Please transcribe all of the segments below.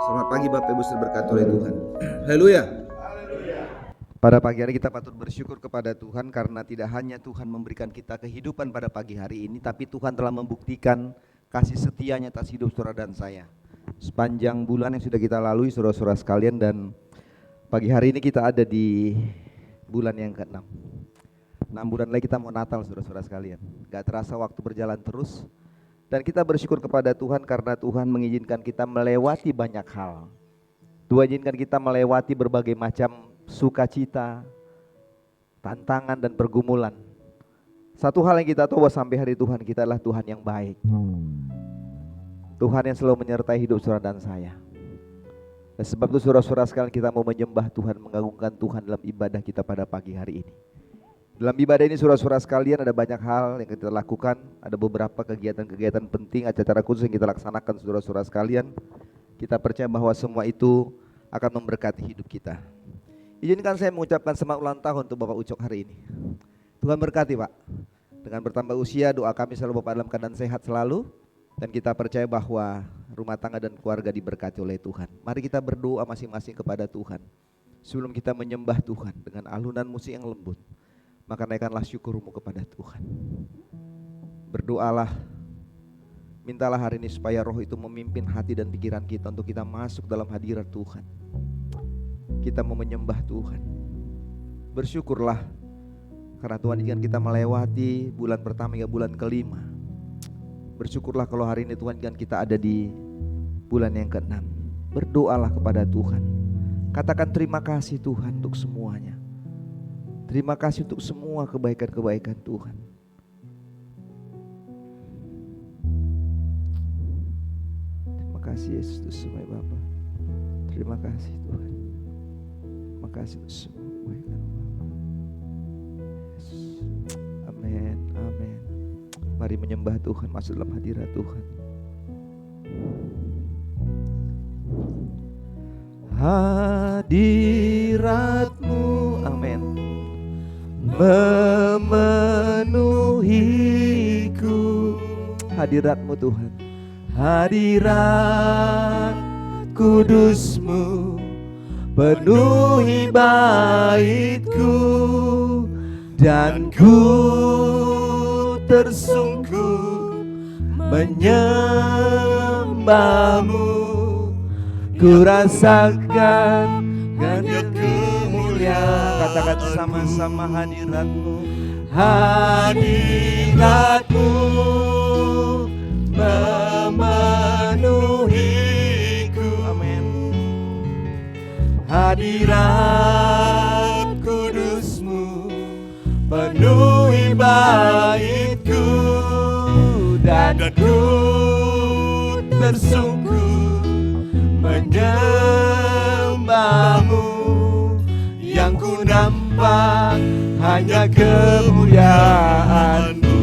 Selamat pagi Bapak Ibu saudara berkati oleh Tuhan. Haleluya. Pada pagi hari kita patut bersyukur kepada Tuhan karena tidak hanya Tuhan memberikan kita kehidupan pada pagi hari ini, tapi Tuhan telah membuktikan kasih setianya atas hidup saudara dan saya sepanjang bulan yang sudah kita lalui saudara-saudara sekalian. Dan pagi hari ini kita ada di bulan yang ke-6. 6 bulan lagi kita mau Natal saudara-saudara sekalian. Gak terasa waktu berjalan terus. Dan kita bersyukur kepada Tuhan karena Tuhan mengizinkan kita melewati banyak hal. Tuhan izinkan kita melewati berbagai macam sukacita, tantangan dan pergumulan. Satu hal yang kita tahu bahwa sampai hari Tuhan kita adalah Tuhan yang baik. Tuhan yang selalu menyertai hidup saudara dan saya. Dan sebab itu saudara-saudara sekalian kita mau menyembah Tuhan, mengagungkan Tuhan dalam ibadah kita pada pagi hari ini. Dalam ibadah ini saudara-saudara sekalian ada banyak hal yang kita lakukan. Ada beberapa kegiatan-kegiatan penting, acara khusus yang kita laksanakan saudara-saudara sekalian. Kita percaya bahwa semua itu akan memberkati hidup kita. Izinkan saya mengucapkan selamat ulang tahun untuk Bapak Ucok hari ini. Tuhan berkati Pak. Dengan bertambah usia doa kami selalu Bapak dalam keadaan sehat selalu. Dan kita percaya bahwa rumah tangga dan keluarga diberkati oleh Tuhan. Mari kita berdoa masing-masing kepada Tuhan. Sebelum kita menyembah Tuhan dengan alunan musik yang lembut, maka naikkanlah syukurmu kepada Tuhan. Berdoalah, mintalah hari ini supaya roh itu memimpin hati dan pikiran kita untuk kita masuk dalam hadirat Tuhan. Kita mau menyembah Tuhan. Bersyukurlah karena Tuhan ingin kita melewati bulan pertama hingga bulan kelima. Bersyukurlah kalau hari ini Tuhan ingin kita ada di bulan yang ke-6. Berdoalah kepada Tuhan. Katakan terima kasih Tuhan untuk semuanya. Terima kasih untuk semua kebaikan-kebaikan Tuhan. Terima kasih Yesus untuk semua Bapa. Terima kasih Tuhan. Terima kasih untuk semua kebaikan Bapa. Yes. Amin, amin. Mari menyembah Tuhan, masuk dalam hadirat Tuhan. Hadirat-Mu, amin, memenuhiku. Hadirat-Mu Tuhan. Hadirat kudus-Mu penuhi baitku, dan ku tersungkur menyembah-Mu. Ku rasakan hanya kemuliaan. Katakan sama-sama hadirat-Mu. Hadirat-Mu memenuhiku. Amin. Hadirat kudus-Mu penuhi baitku, dan ku tersungkur menyembah-Mu. Yang ku nampak hanya kemuliaan-Mu.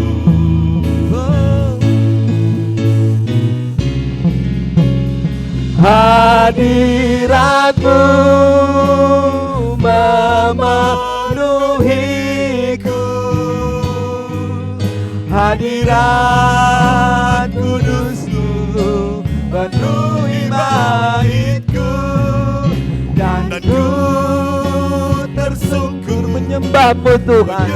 Hadirat-Mu memenuhiku. Hadirat kudus-Mu penuhi baitku, dan ku tersungkur menyembah-Mu Tuhan.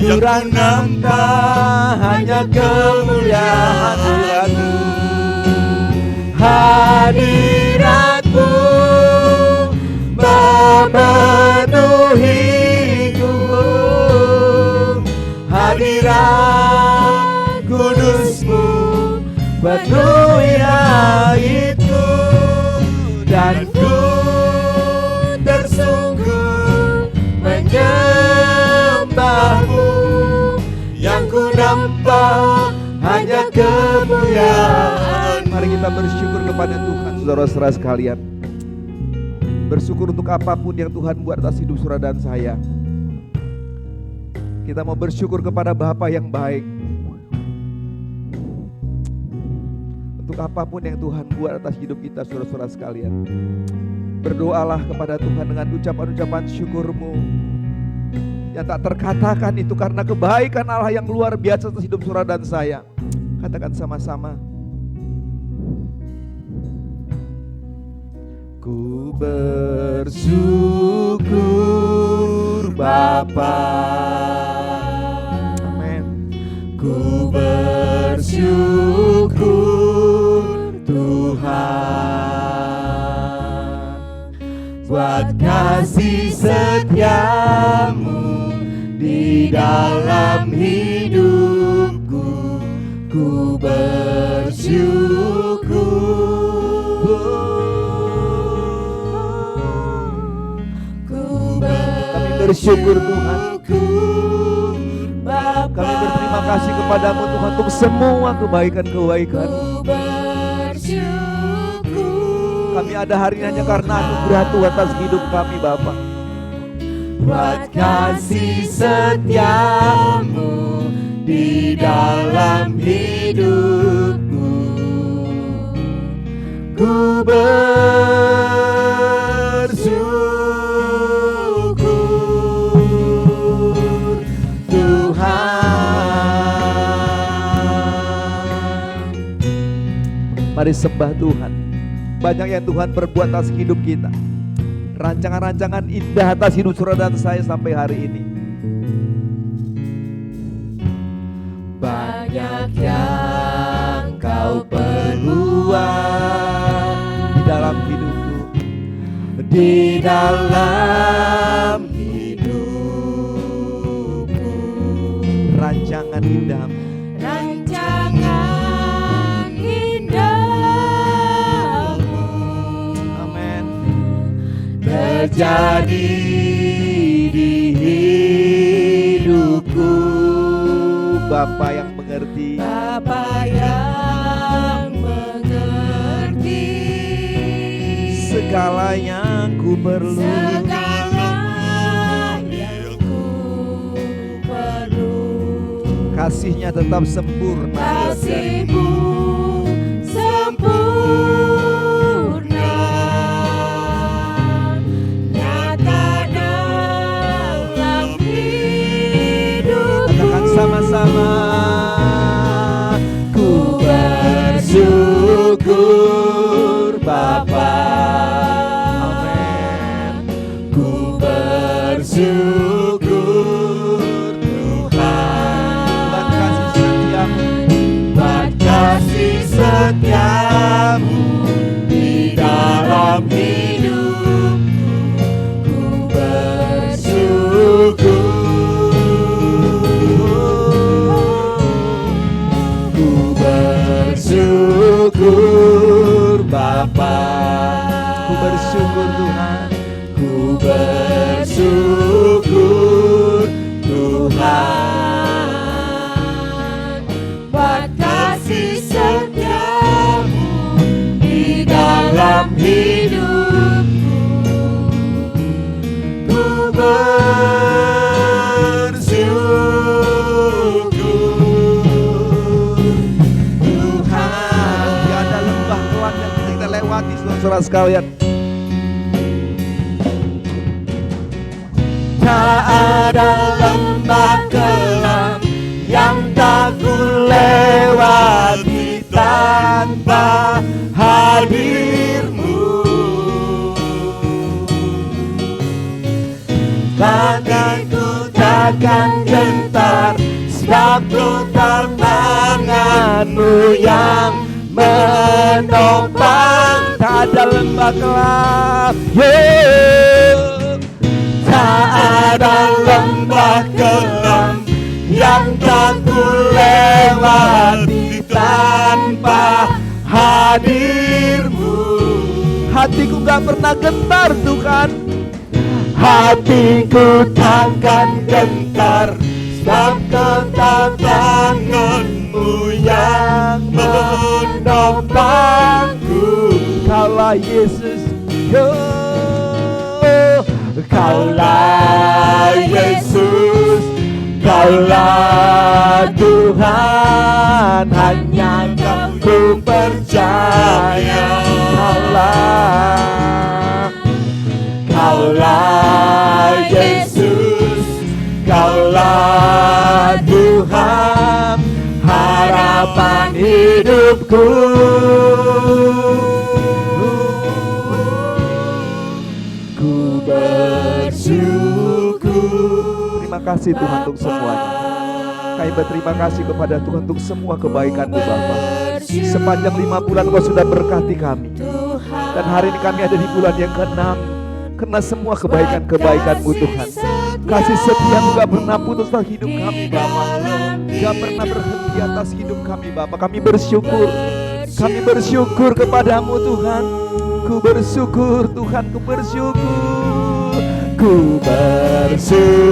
Ku nampak hanya kemuliaan-Mu. Hadirat-Mu memenuhiku. Hadirat kudus-Mu penuhi baitku, dan ku tersungkur menyembah-Mu. Yang ku nampak hanya kemuliaan. Mari kita bersyukur kepada Tuhan saudara-saudara sekalian. Bersyukur untuk apapun yang Tuhan buat atas hidup saudara dan saya. Kita mau bersyukur kepada Bapa yang baik. Untuk apapun yang Tuhan buat atas hidup kita saudara-saudara sekalian. Berdoalah kepada Tuhan dengan ucapan-ucapan syukur-Mu yang tak terkatakan itu karena kebaikan Allah yang luar biasa atas hidup saudara dan saya. Katakan sama-sama. Ku bersyukur Bapa. Amin. Ku bersyukur Tuhan buat kasih setiamu di dalam hidupku. Ku bersyukur. Bersyukur Tuhan. Kami berterima kasih kepadamu Tuhan untuk semua kebaikan-kebaikan. Kami ada hari ini hanya karena anugerah Tuhan atas hidup kami Bapa. Buat kasih setiamu di dalam hidupku. Ku bersyukur Mari sembah Tuhan. Banyak yang Tuhan perbuat atas hidup kita. Rancangan-rancangan indah atas hidup saudara dan saya sampai hari ini. Banyak yang kau perbuat di dalam hidupku, di dalam hidupku. Rancangan indahmu, terjadi di hidupku. Bapa yang mengerti, Bapa yang mengerti segala yang ku perlu, segala yang ku perlu. Kasih-Nya tetap sempurna, kasih-Mu sempurna. Sama-sama ku bersyukur Bapa. Amin. Ku bersyukur Tuhan buat kasih setiamu, buat kasih setiamu di dalam hidupku. Ku bersyukur. Bersyukur Bapa, ku bersyukur Tuhan, ku bersyukur Tuhan buat kasih setiamu di dalam hidupku. Ku saudara sekalian, tak ada lembah kelam yang tak ku lewati tanpa hadir-Mu. Bagiku takkan gentar, sebab lutang tangan-Mu yang menopang. Tak ada lembah kelam, tak ada lembah kelam yang tak ku lewati tanpa hadir-Mu. Hatiku gak pernah gentar Tuhan, hatiku takkan gentar, sebab tangan-Mu yang menopangku. Kaulah Yesus, Kaulah Yesus, Kaulah Tuhan, hanya Kau ku percaya. Kaulah Yesus, Kaulah Tuhan, harapan hidupku. berterima kasih Tuhan untuk semuanya. Kami berterima kasih kepada Tuhan untuk semua kebaikan-Mu Bapa. Sepanjang 5 bulan Kau sudah berkati kami. Dan hari ini kami ada di bulan yang ke-6. Karena semua kebaikan-kebaikan-Mu Tuhan. Kasih setia-Mu gak pernah putus atas hidup kami Bapa. Gak pernah berhenti atas hidup kami Bapa. Kami bersyukur. Kami bersyukur kepadamu Tuhan. Ku bersyukur Tuhan, ku bersyukur. Ku bersyukur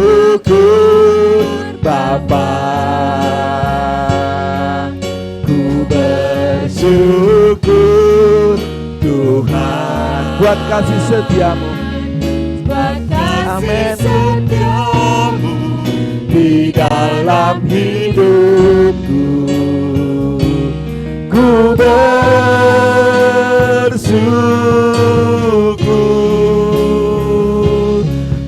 Bapa. Ku bersyukur Tuhan buat kasih setiamu. Amin. Di dalam hidupku ku bersyukur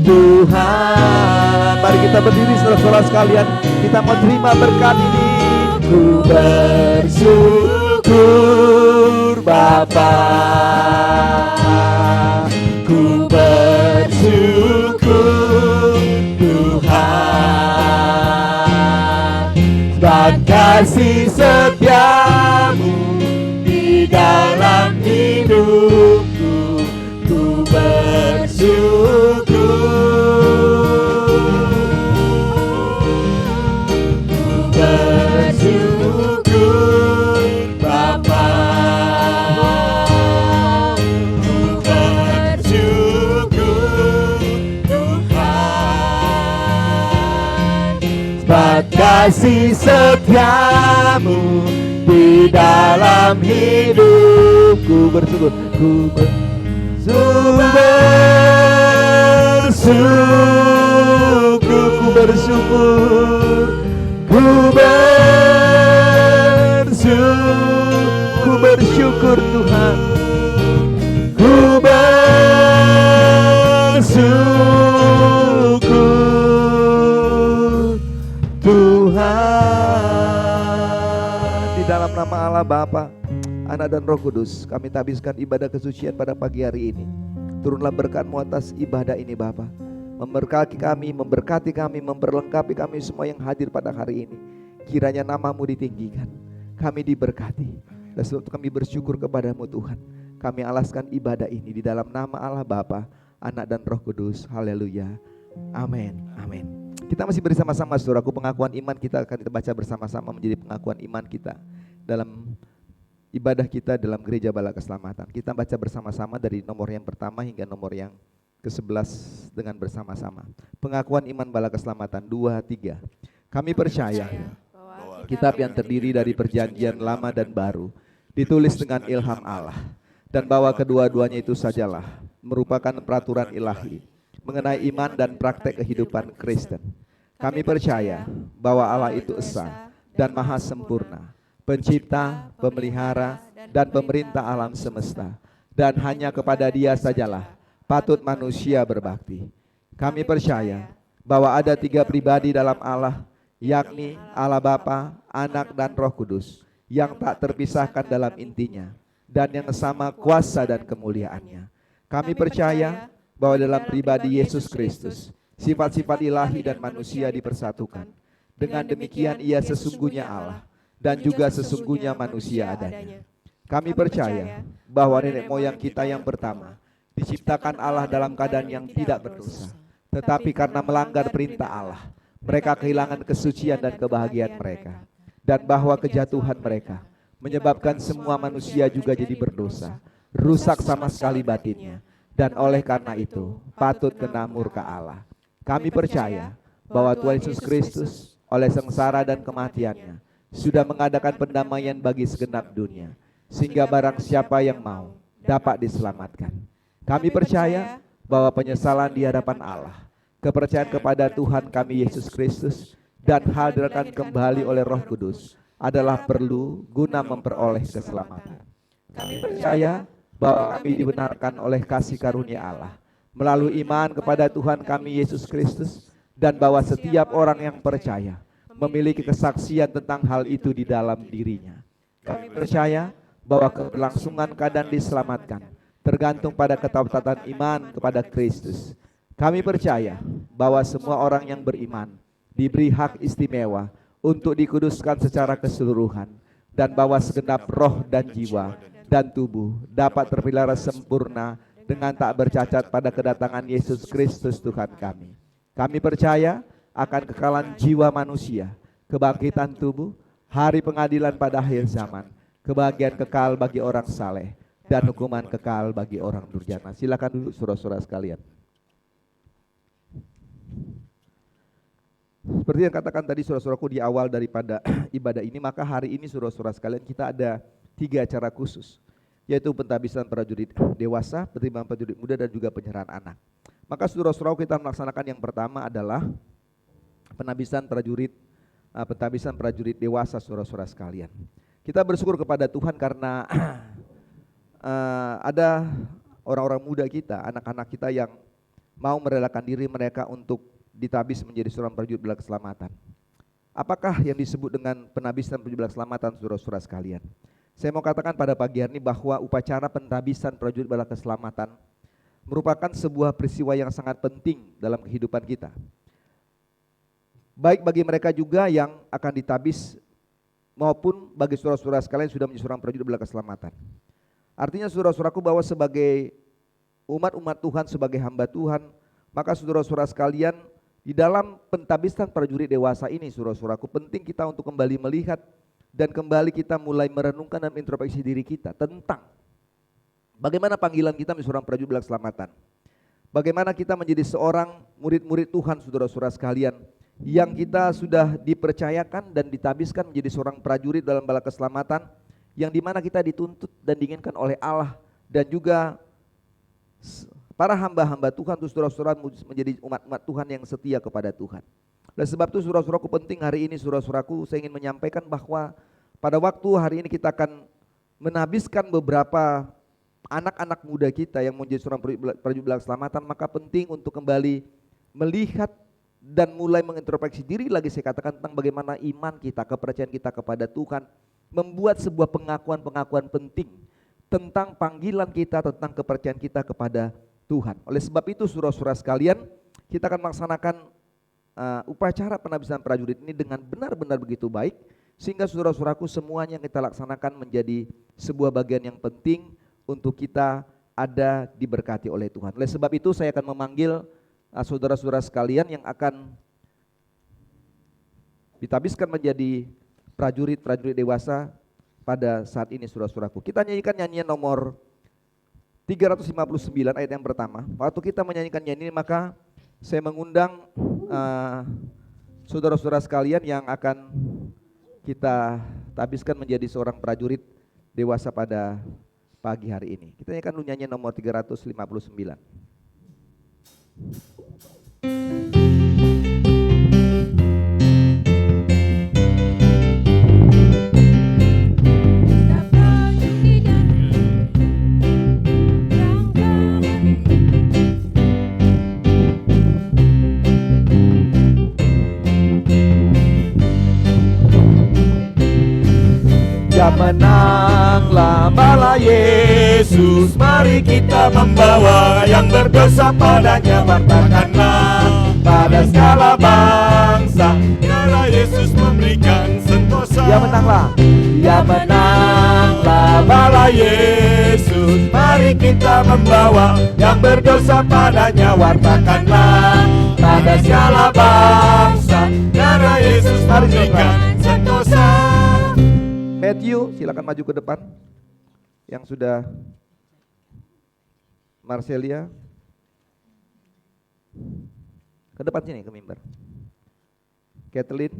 Tuhan. Mari kita berdiri saudara-saudara sekalian, kita mau terima berkat ini. Ku bersyukur Bapa, ku bersyukur Tuhan, dan kasih setiamu di dalam hidupku. Ku bersyukur, ku bersyukur Bapa, ku bersyukur Tuhan, sebab kasih setiamu di dalam hidupku. Bersyukur, ku bersyukur, ku bersyukur, ku bersyukur, ku bersyukur Tuhan, ku bersyukur Tuhan. Di dalam nama Allah Bapa, Anak dan Roh Kudus, kami tabiskan ibadah kesucian pada pagi hari ini. Turunlah berkat-Mu atas ibadah ini Bapa. Memberkati kami, memperlengkapi kami semua yang hadir pada hari ini. Kiranya nama-Mu ditinggikan, kami diberkati. Dan sebab kami bersyukur kepadamu Tuhan. Kami alaskan ibadah ini di dalam nama Allah Bapa, Anak dan Roh Kudus. Haleluya. Amin. Amin. Kita masih bersama-sama saudaraku, pengakuan iman kita akan kita baca bersama-sama menjadi pengakuan iman kita dalam ibadah kita dalam Gereja Bala Keselamatan. Kita baca bersama-sama dari nomor yang pertama hingga nomor yang ke-11 dengan bersama-sama. Pengakuan iman Bala Keselamatan 2, 3. Kami percaya kitab yang terdiri dari perjanjian lama dan baru ditulis dengan ilham Allah, dan bahwa kedua-duanya itu sajalah merupakan peraturan ilahi mengenai iman dan praktek kehidupan Kristen. Kami percaya bahwa Allah itu esa dan maha sempurna, pencipta, pemelihara, dan pemerintah alam semesta, dan hanya kepada Dia sajalah patut manusia berbakti. Kami percaya bahwa ada 3 pribadi dalam Allah, yakni Allah Bapa, Anak, dan Roh Kudus, yang tak terpisahkan dalam intinya, dan yang sama kuasa dan kemuliaannya. Kami percaya bahwa dalam pribadi Yesus Kristus, sifat-sifat ilahi dan manusia dipersatukan. Dengan demikian Ia sesungguhnya Allah, dan juga sesungguhnya manusia adanya. Kami percaya bahwa nenek moyang kita yang pertama diciptakan Allah dalam keadaan yang tidak berdosa, tetapi karena melanggar perintah Allah, mereka kehilangan kesucian dan kebahagiaan mereka, dan bahwa kejatuhan mereka menyebabkan semua manusia juga jadi berdosa, rusak sama sekali batinnya, dan oleh karena itu patut kena murka Allah. Kami percaya bahwa Tuhan Yesus Kristus oleh sengsara dan kematiannya sudah mengadakan pendamaian bagi segenap dunia, sehingga barang siapa yang mau dapat diselamatkan. Kami percaya bahwa penyesalan di hadapan Allah, kepercayaan kepada Tuhan kami Yesus Kristus, dan hadirkan kembali oleh Roh Kudus adalah perlu guna memperoleh keselamatan. Kami percaya bahwa kami dibenarkan oleh kasih karunia Allah melalui iman kepada Tuhan kami Yesus Kristus, dan bahwa setiap orang yang percaya memiliki kesaksian tentang hal itu di dalam dirinya. Kami percaya bahwa keberlangsungan keadaan diselamatkan tergantung pada ketaatan iman kepada Kristus, Kami percaya bahwa semua orang yang beriman diberi hak istimewa untuk dikuduskan secara keseluruhan, dan bahwa segenap roh dan jiwa dan tubuh dapat terpelihara sempurna dengan tak bercacat pada kedatangan Yesus Kristus Tuhan kami. Kami percaya akan kekekalan jiwa manusia, kebangkitan tubuh, hari pengadilan pada akhir zaman, kebahagiaan kekal bagi orang saleh, dan hukuman kekal bagi orang durjana. Silakan duduk saudara-saudara sekalian. Seperti yang katakan tadi saudara-saudaraku di awal daripada ibadah ini, maka hari ini saudara-saudara sekalian kita ada 3 acara khusus, yaitu pentabisan prajurit dewasa, pertimbangan prajurit muda, dan juga penyerahan anak. Maka saudara-saudaraku kita melaksanakan yang pertama adalah pentabisan prajurit dewasa saudara-saudara sekalian. Kita bersyukur kepada Tuhan karena ada orang-orang muda kita, anak-anak kita yang mau merelakan diri mereka untuk ditabis menjadi seorang prajurit bela keselamatan. Apakah yang disebut dengan penabisan prajurit bela keselamatan saudara-saudara sekalian? Saya mau katakan pada pagi hari ini bahwa upacara pentabisan prajurit bela keselamatan merupakan sebuah peristiwa yang sangat penting dalam kehidupan kita. Baik bagi mereka juga yang akan ditabis maupun bagi saudara-saudara sekalian yang sudah menjadi seorang prajurit bela keselamatan. Artinya saudara-saudaraku bahwa sebagai umat-umat Tuhan, sebagai hamba Tuhan, maka saudara-saudara sekalian di dalam pentabisan prajurit dewasa ini saudara-saudaraku penting kita untuk kembali melihat dan kembali kita mulai merenungkan dan introspeksi diri kita tentang bagaimana panggilan kita menjadi seorang prajurit bela keselamatan. Bagaimana kita menjadi seorang murid-murid Tuhan saudara-saudara sekalian yang kita sudah dipercayakan dan ditabiskan menjadi seorang prajurit dalam bela keselamatan, yang dimana kita dituntut dan diinginkan oleh Allah dan juga para hamba-hamba Tuhan untuk saudara-saudara menjadi umat-umat Tuhan yang setia kepada Tuhan. Oleh sebab itu saudara-saudaraku penting hari ini saudara-saudaraku saya ingin menyampaikan bahwa pada waktu hari ini kita akan menabiskan beberapa anak-anak muda kita yang menjadi seorang prajurit bela keselamatan, maka penting untuk kembali melihat dan mulai mengintrospeksi diri lagi, saya katakan tentang bagaimana iman kita, kepercayaan kita kepada Tuhan membuat sebuah pengakuan-pengakuan penting tentang panggilan kita, tentang kepercayaan kita kepada Tuhan. Oleh sebab itu saudara-saudara sekalian, kita akan melaksanakan upacara penabisan prajurit ini dengan benar-benar begitu baik, sehingga saudara-saudaraku semuanya yang kita laksanakan menjadi sebuah bagian yang penting untuk kita ada diberkati oleh Tuhan. Oleh sebab itu saya akan memanggil saudara-saudara sekalian yang akan ditabiskan menjadi prajurit-prajurit dewasa pada saat ini saudara-saudaraku. Kita nyanyikan nyanyian nomor 359 ayat yang pertama. Waktu kita menyanyikan nyanyian ini, maka saya mengundang saudara-saudara sekalian yang akan kita tabiskan menjadi seorang prajurit dewasa pada pagi hari ini. Kita nyanyikan dulu nyanyian nomor 359. Ya menanglah bala Yesus, mari kita membawa yang berdosa padanya, wartakanlah pada segala bangsa, karena Yesus memberikan sentosa. Ya menanglah bala Yesus, mari kita membawa yang berdosa padanya, wartakanlah pada segala bangsa, karena Yesus memberikan sentosa. Matthew, silakan maju ke depan. Yang sudah Marcelia, ke depan sini ke mimbar. Kathleen,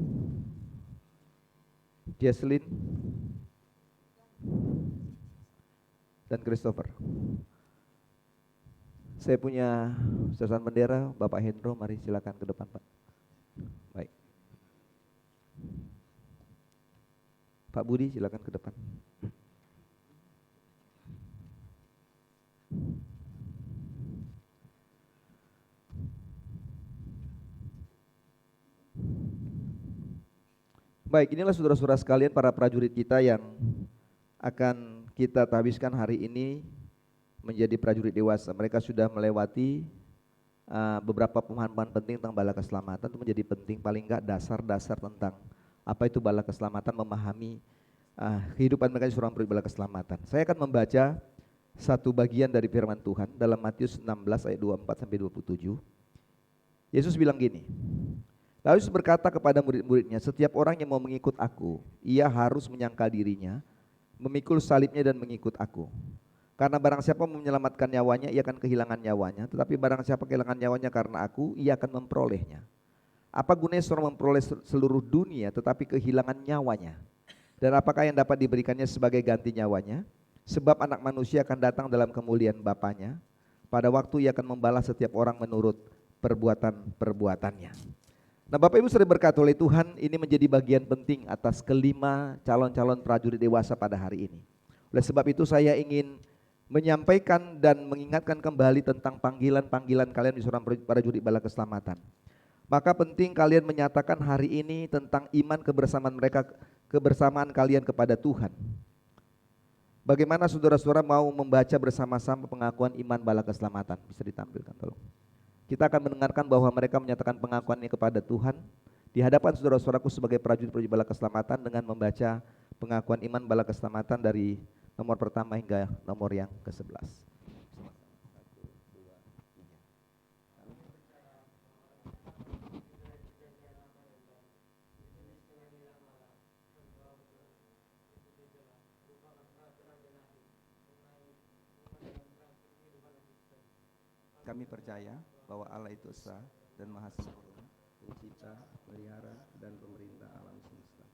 Jesslyn, dan Christopher. Saya punya susunan bendera, Bapak Hendro, mari silakan ke depan Pak. Baik. Pak Budi silakan ke depan. Baik, inilah saudara-saudara sekalian para prajurit kita yang akan kita tabiskan hari ini menjadi prajurit dewasa. Mereka sudah melewati beberapa pemahaman penting tentang bala keselamatan itu menjadi penting, paling enggak dasar-dasar tentang apa itu bala keselamatan, memahami kehidupan mereka di seorang bala keselamatan. Saya akan membaca satu bagian dari firman Tuhan dalam Matius 16 ayat 24 sampai 27. Yesus bilang gini, lalu Yesus berkata kepada murid-muridnya, setiap orang yang mau mengikut aku, ia harus menyangkal dirinya, memikul salibnya dan mengikut aku. Karena barang siapa menyelamatkan nyawanya, ia akan kehilangan nyawanya. Tetapi barang siapa kehilangan nyawanya karena aku, ia akan memperolehnya. Apa gunanya seorang memperoleh seluruh dunia tetapi kehilangan nyawanya? Dan apakah yang dapat diberikannya sebagai ganti nyawanya? Sebab anak manusia akan datang dalam kemuliaan Bapanya. Pada waktu ia akan membalas setiap orang menurut perbuatan-perbuatannya. Nah, Bapak Ibu sudah berkati oleh Tuhan, ini menjadi bagian penting atas kelima calon-calon prajurit dewasa pada hari ini. Oleh sebab itu saya ingin menyampaikan dan mengingatkan kembali tentang panggilan-panggilan kalian di seorang prajurit bala keselamatan. Maka penting kalian menyatakan hari ini tentang iman kebersamaan kalian kepada Tuhan. Bagaimana saudara-saudara mau membaca bersama-sama pengakuan iman bala keselamatan? Bisa ditampilkan tolong. Kita akan mendengarkan bahwa mereka menyatakan pengakuannya kepada Tuhan di hadapan saudara-saudaraku sebagai prajurit bala keselamatan dengan membaca pengakuan iman bala keselamatan dari nomor pertama hingga nomor yang ke-11. Kami percaya bahwa Allah itu esa dan maha sempurna, pencipta, pelihara, dan pemerintah alam semesta,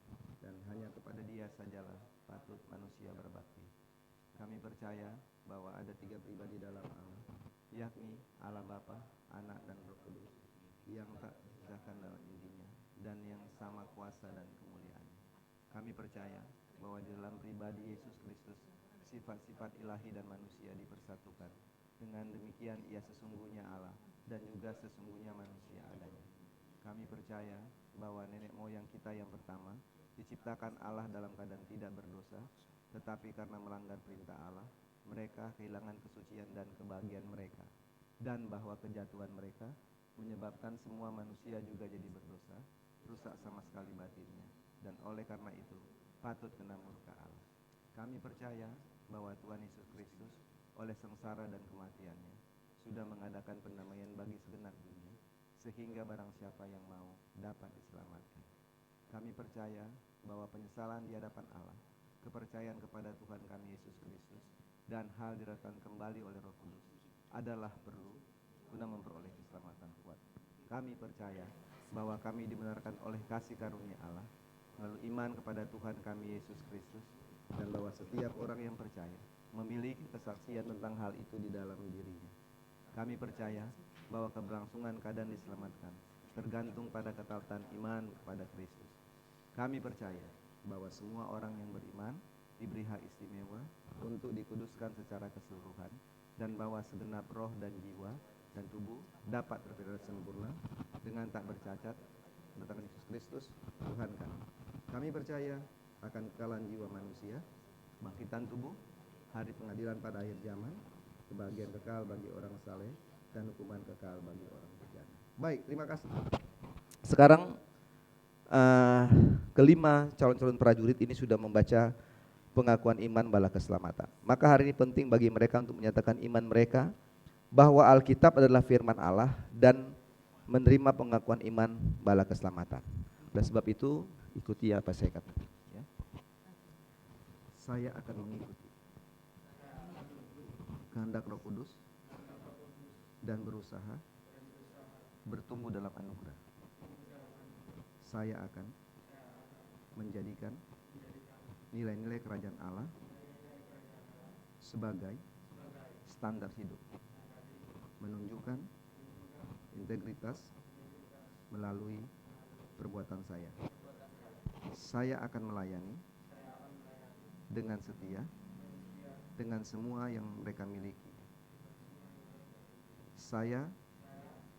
dan hanya kepada Dia sajalah patut manusia berbakti. Kami percaya bahwa ada 3 pribadi dalam Allah, yakni Allah Bapa, Anak, dan Roh Kudus, yang tak terpisahkan dalam intinya, dan yang sama kuasa dan kemuliaannya. Kami percaya bahwa di dalam pribadi Yesus Kristus, sifat-sifat ilahi dan manusia dipersatukan. Dengan demikian ia sesungguhnya Allah dan juga sesungguhnya manusia adanya. Kami percaya bahwa nenek moyang kita yang pertama diciptakan Allah dalam keadaan tidak berdosa, tetapi karena melanggar perintah Allah, mereka kehilangan kesucian dan kebahagiaan mereka, dan bahwa kejatuhan mereka menyebabkan semua manusia juga jadi berdosa, rusak sama sekali batinnya, dan oleh karena itu patut kena murka Allah. Kami percaya bahwa Tuhan Yesus Kristus oleh sengsara dan kematiannya sudah mengadakan pendamaian bagi segenap dunia, sehingga barang siapa yang mau dapat diselamatkan. Kami percaya bahwa penyesalan di hadapan Allah, kepercayaan kepada Tuhan kami Yesus Kristus, dan hal dilakukan kembali oleh Roh Kudus adalah perlu guna memperoleh keselamatan kuat. Kami percaya bahwa kami dibenarkan oleh kasih karunia Allah melalui iman kepada Tuhan kami Yesus Kristus, dan bahwa setiap orang yang percaya memiliki kesaksian tentang hal itu di dalam dirinya. Kami percaya bahwa keberlangsungan keadaan diselamatkan tergantung pada ketaatan iman kepada Kristus. Kami percaya bahwa semua orang yang beriman diberi hak istimewa untuk dikuduskan secara keseluruhan, dan bahwa segenap roh dan jiwa dan tubuh dapat berpelihara sempurna dengan tak bercacat mendatangkan Yesus Kristus Tuhan kami. Kami percaya akan kekalahan jiwa manusia, bangkitan tubuh, hari pengadilan pada akhir zaman, kebahagiaan kekal bagi orang saleh, dan hukuman kekal bagi orang bejana. Baik, terima kasih. Sekarang kelima calon-calon prajurit ini sudah membaca pengakuan iman bala keselamatan. Maka hari ini penting bagi mereka untuk menyatakan iman mereka bahwa Alkitab adalah firman Allah dan menerima pengakuan iman bala keselamatan. Oleh sebab itu, ikuti apa saya katakan. Ya. Saya akan mengikuti kehendak Roh Kudus dan berusaha bertumbuh dalam anugerah. Saya akan menjadikan nilai-nilai kerajaan Allah sebagai standar hidup, menunjukkan integritas melalui perbuatan saya. Saya akan melayani dengan setia dengan semua yang mereka miliki. Saya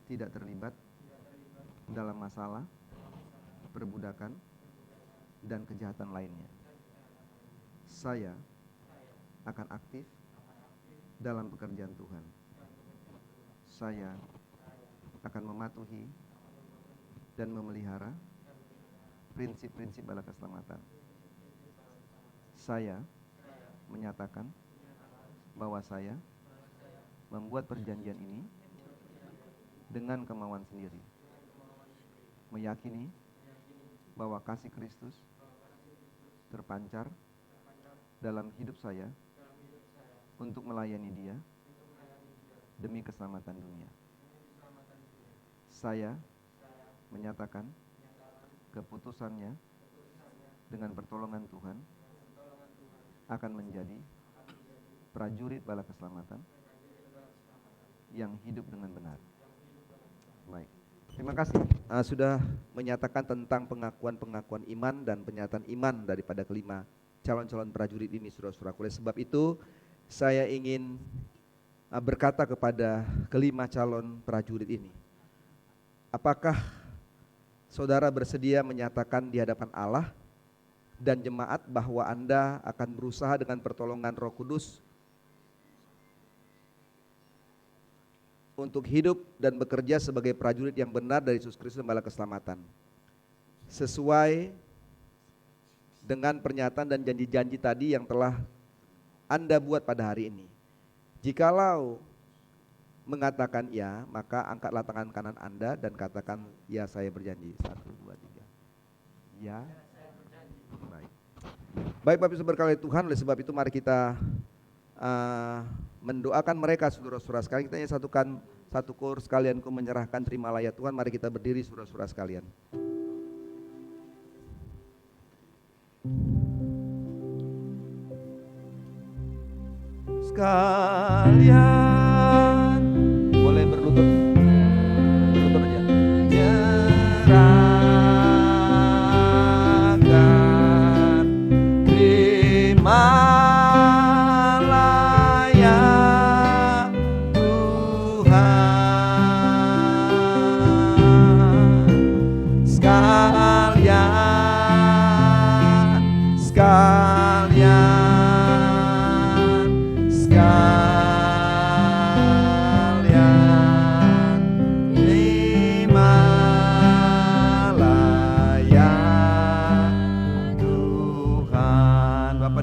tidak terlibat dalam masalah perbudakan dan kejahatan lainnya. Saya akan aktif dalam pekerjaan Tuhan. Saya akan mematuhi dan memelihara prinsip-prinsip bala keselamatan. Saya menyatakan bahwa saya membuat perjanjian ini dengan kemauan sendiri, meyakini bahwa kasih Kristus terpancar dalam hidup saya untuk melayani Dia demi keselamatan dunia. Saya menyatakan keputusannya dengan pertolongan Tuhan akan menjadi prajurit bala keselamatan yang hidup dengan benar. Baik, terima kasih sudah menyatakan tentang pengakuan-pengakuan iman dan pernyataan iman daripada kelima calon-calon prajurit ini, saudara-saudaraku. Oleh sebab itu saya ingin berkata kepada kelima calon prajurit ini, apakah saudara bersedia menyatakan di hadapan Allah dan jemaat bahwa Anda akan berusaha dengan pertolongan Roh Kudus untuk hidup dan bekerja sebagai prajurit yang benar dari Yesus Kristus dan bala keselamatan, sesuai dengan pernyataan dan janji-janji tadi yang telah Anda buat pada hari ini? Jikalau mengatakan ya, maka angkatlah tangan kanan Anda dan katakan, ya saya berjanji. 1, 2, 3. Ya. Baik Bapak Ibu berkali Tuhan, oleh sebab itu mari kita mendoakan mereka, saudara-saudara sekalian. Kita satukan satu kor sekalian, ku menyerahkan, terimalah ya Tuhan. Mari kita berdiri, saudara-saudara sekalian. Sekalian boleh berlutut aja. Nyerahkan, terimalah ya Tuhan. Sekalian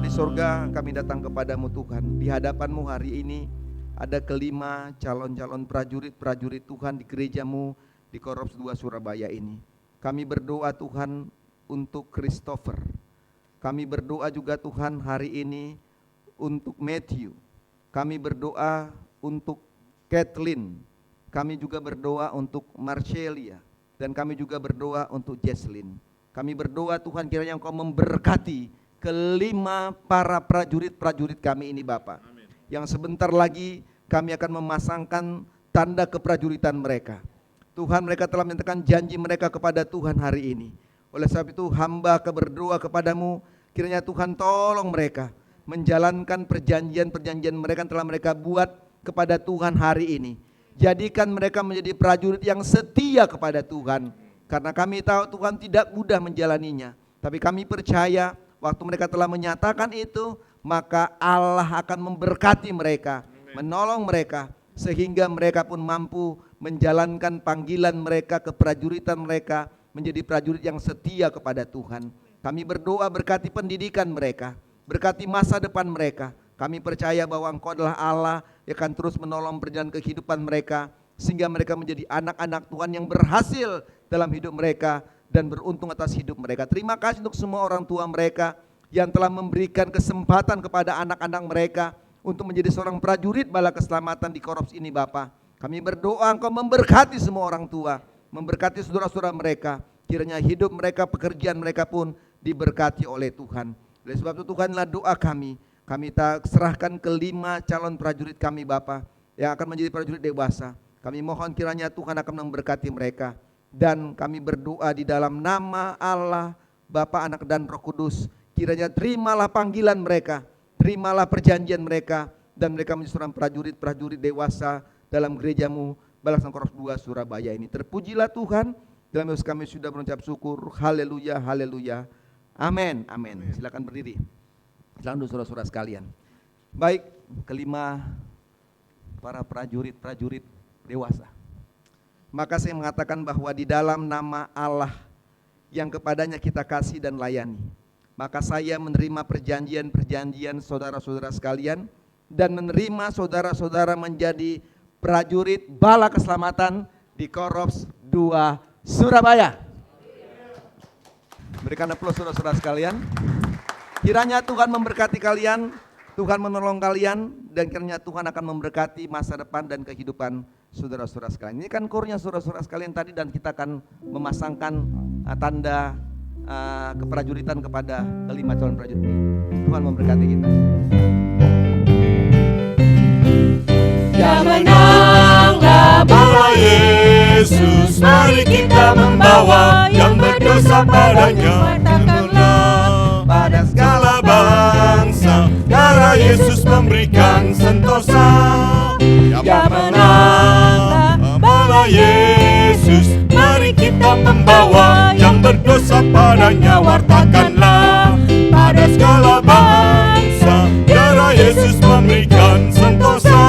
surga, kami datang kepadamu Tuhan. Di hadapanmu hari ini ada kelima calon-calon prajurit Tuhan di gerejamu di Korops 2 Surabaya ini. Kami berdoa Tuhan untuk Christopher. Kami berdoa juga Tuhan hari ini untuk Matthew. Kami berdoa untuk Kathleen. Kami juga berdoa untuk Marcelia. Dan kami juga berdoa untuk Jesslyn. Kami berdoa Tuhan, kiranya Engkau memberkati kelima para prajurit kami ini Bapa. Amin. Yang sebentar lagi kami akan memasangkan tanda keprajuritan mereka. Tuhan, mereka telah menyatakan janji mereka kepada Tuhan hari ini. Oleh sebab itu hamba berdoa kepadamu, kiranya Tuhan tolong mereka menjalankan perjanjian-perjanjian mereka yang telah mereka buat kepada Tuhan hari ini. Jadikan mereka menjadi prajurit yang setia kepada Tuhan. Karena kami tahu Tuhan tidak mudah menjalaninya. Tapi kami percaya waktu mereka telah menyatakan itu, maka Allah akan memberkati mereka, menolong mereka, sehingga mereka pun mampu menjalankan panggilan mereka, keprajuritan mereka, menjadi prajurit yang setia kepada Tuhan. Kami berdoa berkati pendidikan mereka, berkati masa depan mereka. Kami percaya bahwa Engkau adalah Allah yang akan terus menolong perjalanan kehidupan mereka, sehingga mereka menjadi anak-anak Tuhan yang berhasil dalam hidup mereka dan beruntung atas hidup mereka. Terima kasih untuk semua orang tua mereka yang telah memberikan kesempatan kepada anak-anak mereka untuk menjadi seorang prajurit bala keselamatan di Korops ini Bapa. Kami berdoa Engkau memberkati semua orang tua, memberkati saudara-saudara mereka, kiranya hidup mereka, pekerjaan mereka pun diberkati oleh Tuhan. Oleh sebab itu Tuhanlah doa kami serahkan kelima calon prajurit kami Bapa yang akan menjadi prajurit dewasa. Kami mohon kiranya Tuhan akan memberkati mereka. Dan kami berdoa di dalam nama Allah, Bapa, Anak, dan Roh Kudus. Kiranya terimalah panggilan mereka, terimalah perjanjian mereka, dan mereka menjadi seorang prajurit dewasa dalam gerejamu Balasan Korops 2 Surabaya ini. Terpujilah Tuhan, dalam Yesus kami sudah mengucap syukur. Haleluya, haleluya, amin, amin. Silakan berdiri. Silakan dulu saudara-saudara sekalian. Baik, kelima para prajurit dewasa. Maka saya mengatakan bahwa di dalam nama Allah yang kepadanya kita kasih dan layani, maka saya menerima perjanjian-perjanjian saudara-saudara sekalian dan menerima saudara-saudara menjadi prajurit bala keselamatan di Korps 2 Surabaya. Berikan aplaus saudara-saudara sekalian. Kiranya Tuhan memberkati kalian, Tuhan menolong kalian, dan kiranya Tuhan akan memberkati masa depan dan kehidupan saudara-saudara sekalian. Ini kan kurnya saudara-saudara sekalian tadi, dan kita akan memasangkan tanda keprajuritan kepada kelima calon prajurit. Tuhan memberkati kita. Ya menanglah bala Yesus, mari kita membawa yang berdosa padanya. Katakanlah pada segala bangsa, darah Yesus memberikan sentosa. Ya menanglah bala Yesus, mari kita membawa yang berdosa padanya. Wartakanlah pada segala bangsa, darah Yesus memberikan sentosa.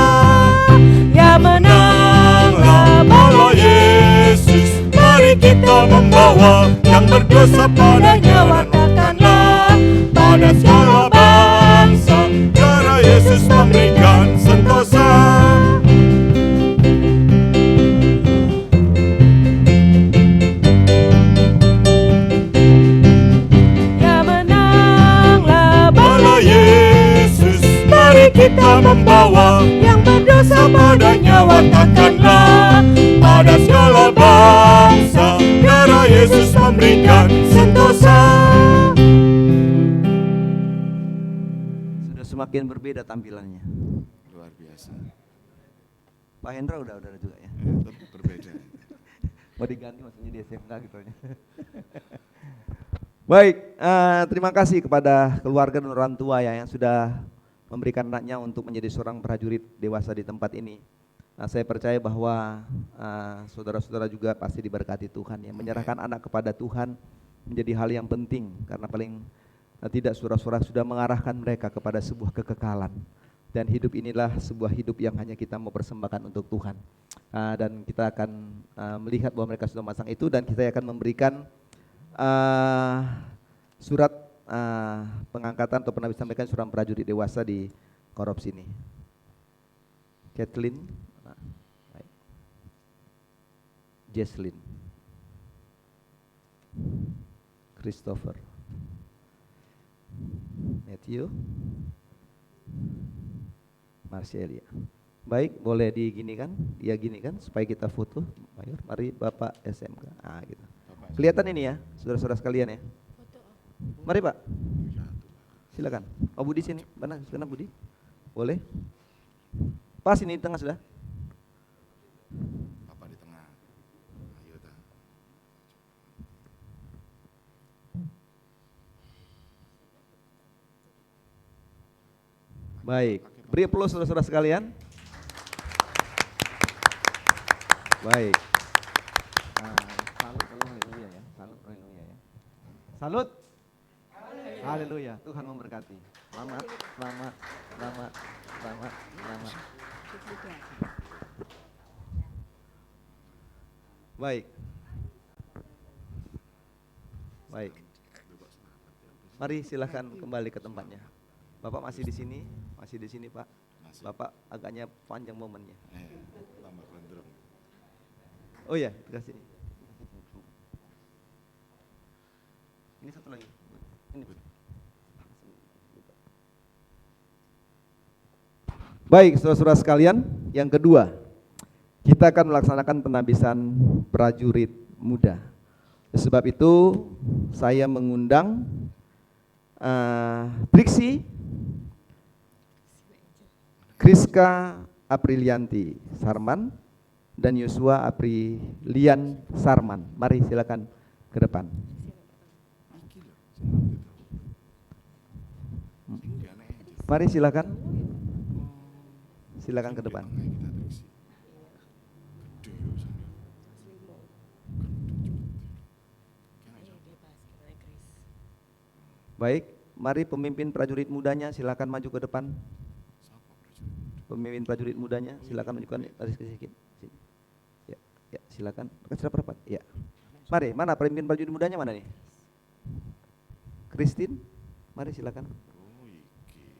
Ya menanglah bala Yesus, mari kita membawa yang berdosa padanya. Wartakanlah pada segala bangsa, darah Yesus memberikan sentosa. Ya menanglah bala Yesus, mari kita membawa yang berdosa padanya. Wartakanlah pada segala bangsa, darah Yesus memberikan sentosa. Sudah semakin berbeda tampilannya. Luar biasa. Pak Hendra udah juga ya. Tetap berbeda. Mau diganti maksudnya di SMK gitu ya. Baik, terima kasih kepada keluarga dan orang tua ya yang sudah memberikan anaknya untuk menjadi seorang prajurit dewasa di tempat ini. Saya percaya bahwa saudara-saudara juga pasti diberkati Tuhan ya. Menyerahkan anak kepada Tuhan menjadi hal yang penting, karena paling tidak saudara-saudara sudah mengarahkan mereka kepada sebuah kekekalan. Dan hidup inilah sebuah hidup yang hanya kita mau persembahkan untuk Tuhan. Dan kita akan melihat bahwa mereka sudah memasang itu, dan kita akan memberikan surat pengangkatan atau pernah disampaikan seorang prajurit dewasa di Korps ini. Kathleen, Jesslyn, Christopher, Matthew, Marcelia. Baik, boleh diginikan, ya gini kan, supaya kita foto. Mayor, mari Bapak SMK. Gitu. Kelihatan ini ya, saudara-saudara sekalian ya. Mari Pak, silakan. Oh Budi sini, mana Budi? Boleh? Pas ini di tengah sudah. Bapak di tengah. Ayo dah. Baik, beri aplaus saudara-saudara sekalian. Baik. Salut, haleluya ya. Salut, haleluya ya. Salut. Haleluya, Tuhan memberkati. Selamat. Baik. Mari silakan kembali ke tempatnya. Bapak masih di sini Pak. Bapak agaknya panjang momennya. Tambah gondrong. Oh ya, kasih. Ini satu lagi. Ini. Baik, saudara-saudara sekalian, yang kedua, kita akan melaksanakan penabisan prajurit muda. Sebab itu, saya mengundang Triksi Kriska Aprilianti Sarman dan Yosua Aprilian Sarman. Mari silakan ke depan. Mari silakan. Silakan ke depan. Baik, mari pemimpin prajurit mudanya silakan maju ke depan. Pemimpin prajurit mudanya silakan majukan sedikit. Ya, silakan. Sudah berapa? Ya. Mari, mana pemimpin prajurit mudanya mana nih? Christine, mari silakan. Oh, iki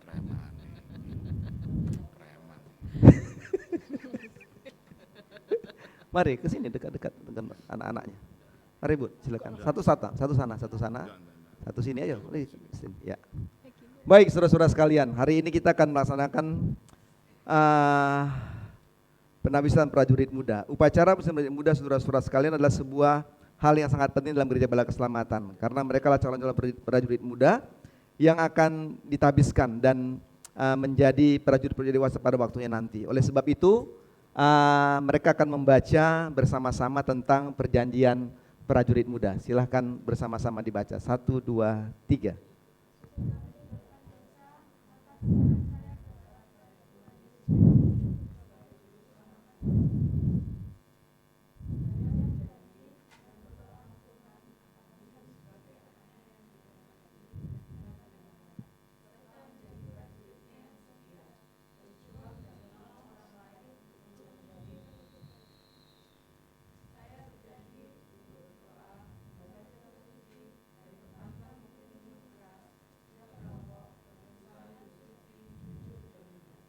preman. Preman. Mari ke sini dekat-dekat dengan anak-anaknya. Mari Bu, silakan. Satu sana. Satu sini aja. Ya. Baik, saudara-saudara sekalian, hari ini kita akan melaksanakan penabisan prajurit muda. Upacara penabisan prajurit muda, saudara-saudara sekalian, adalah sebuah hal yang sangat penting dalam gereja Bala Keselamatan, karena mereka adalah calon-calon prajurit muda yang akan ditabiskan dan menjadi prajurit-prajurit dewasa pada waktunya nanti. Oleh sebab itu, mereka akan membaca bersama-sama tentang perjanjian prajurit muda. Silahkan bersama-sama dibaca. 1, 2, 3.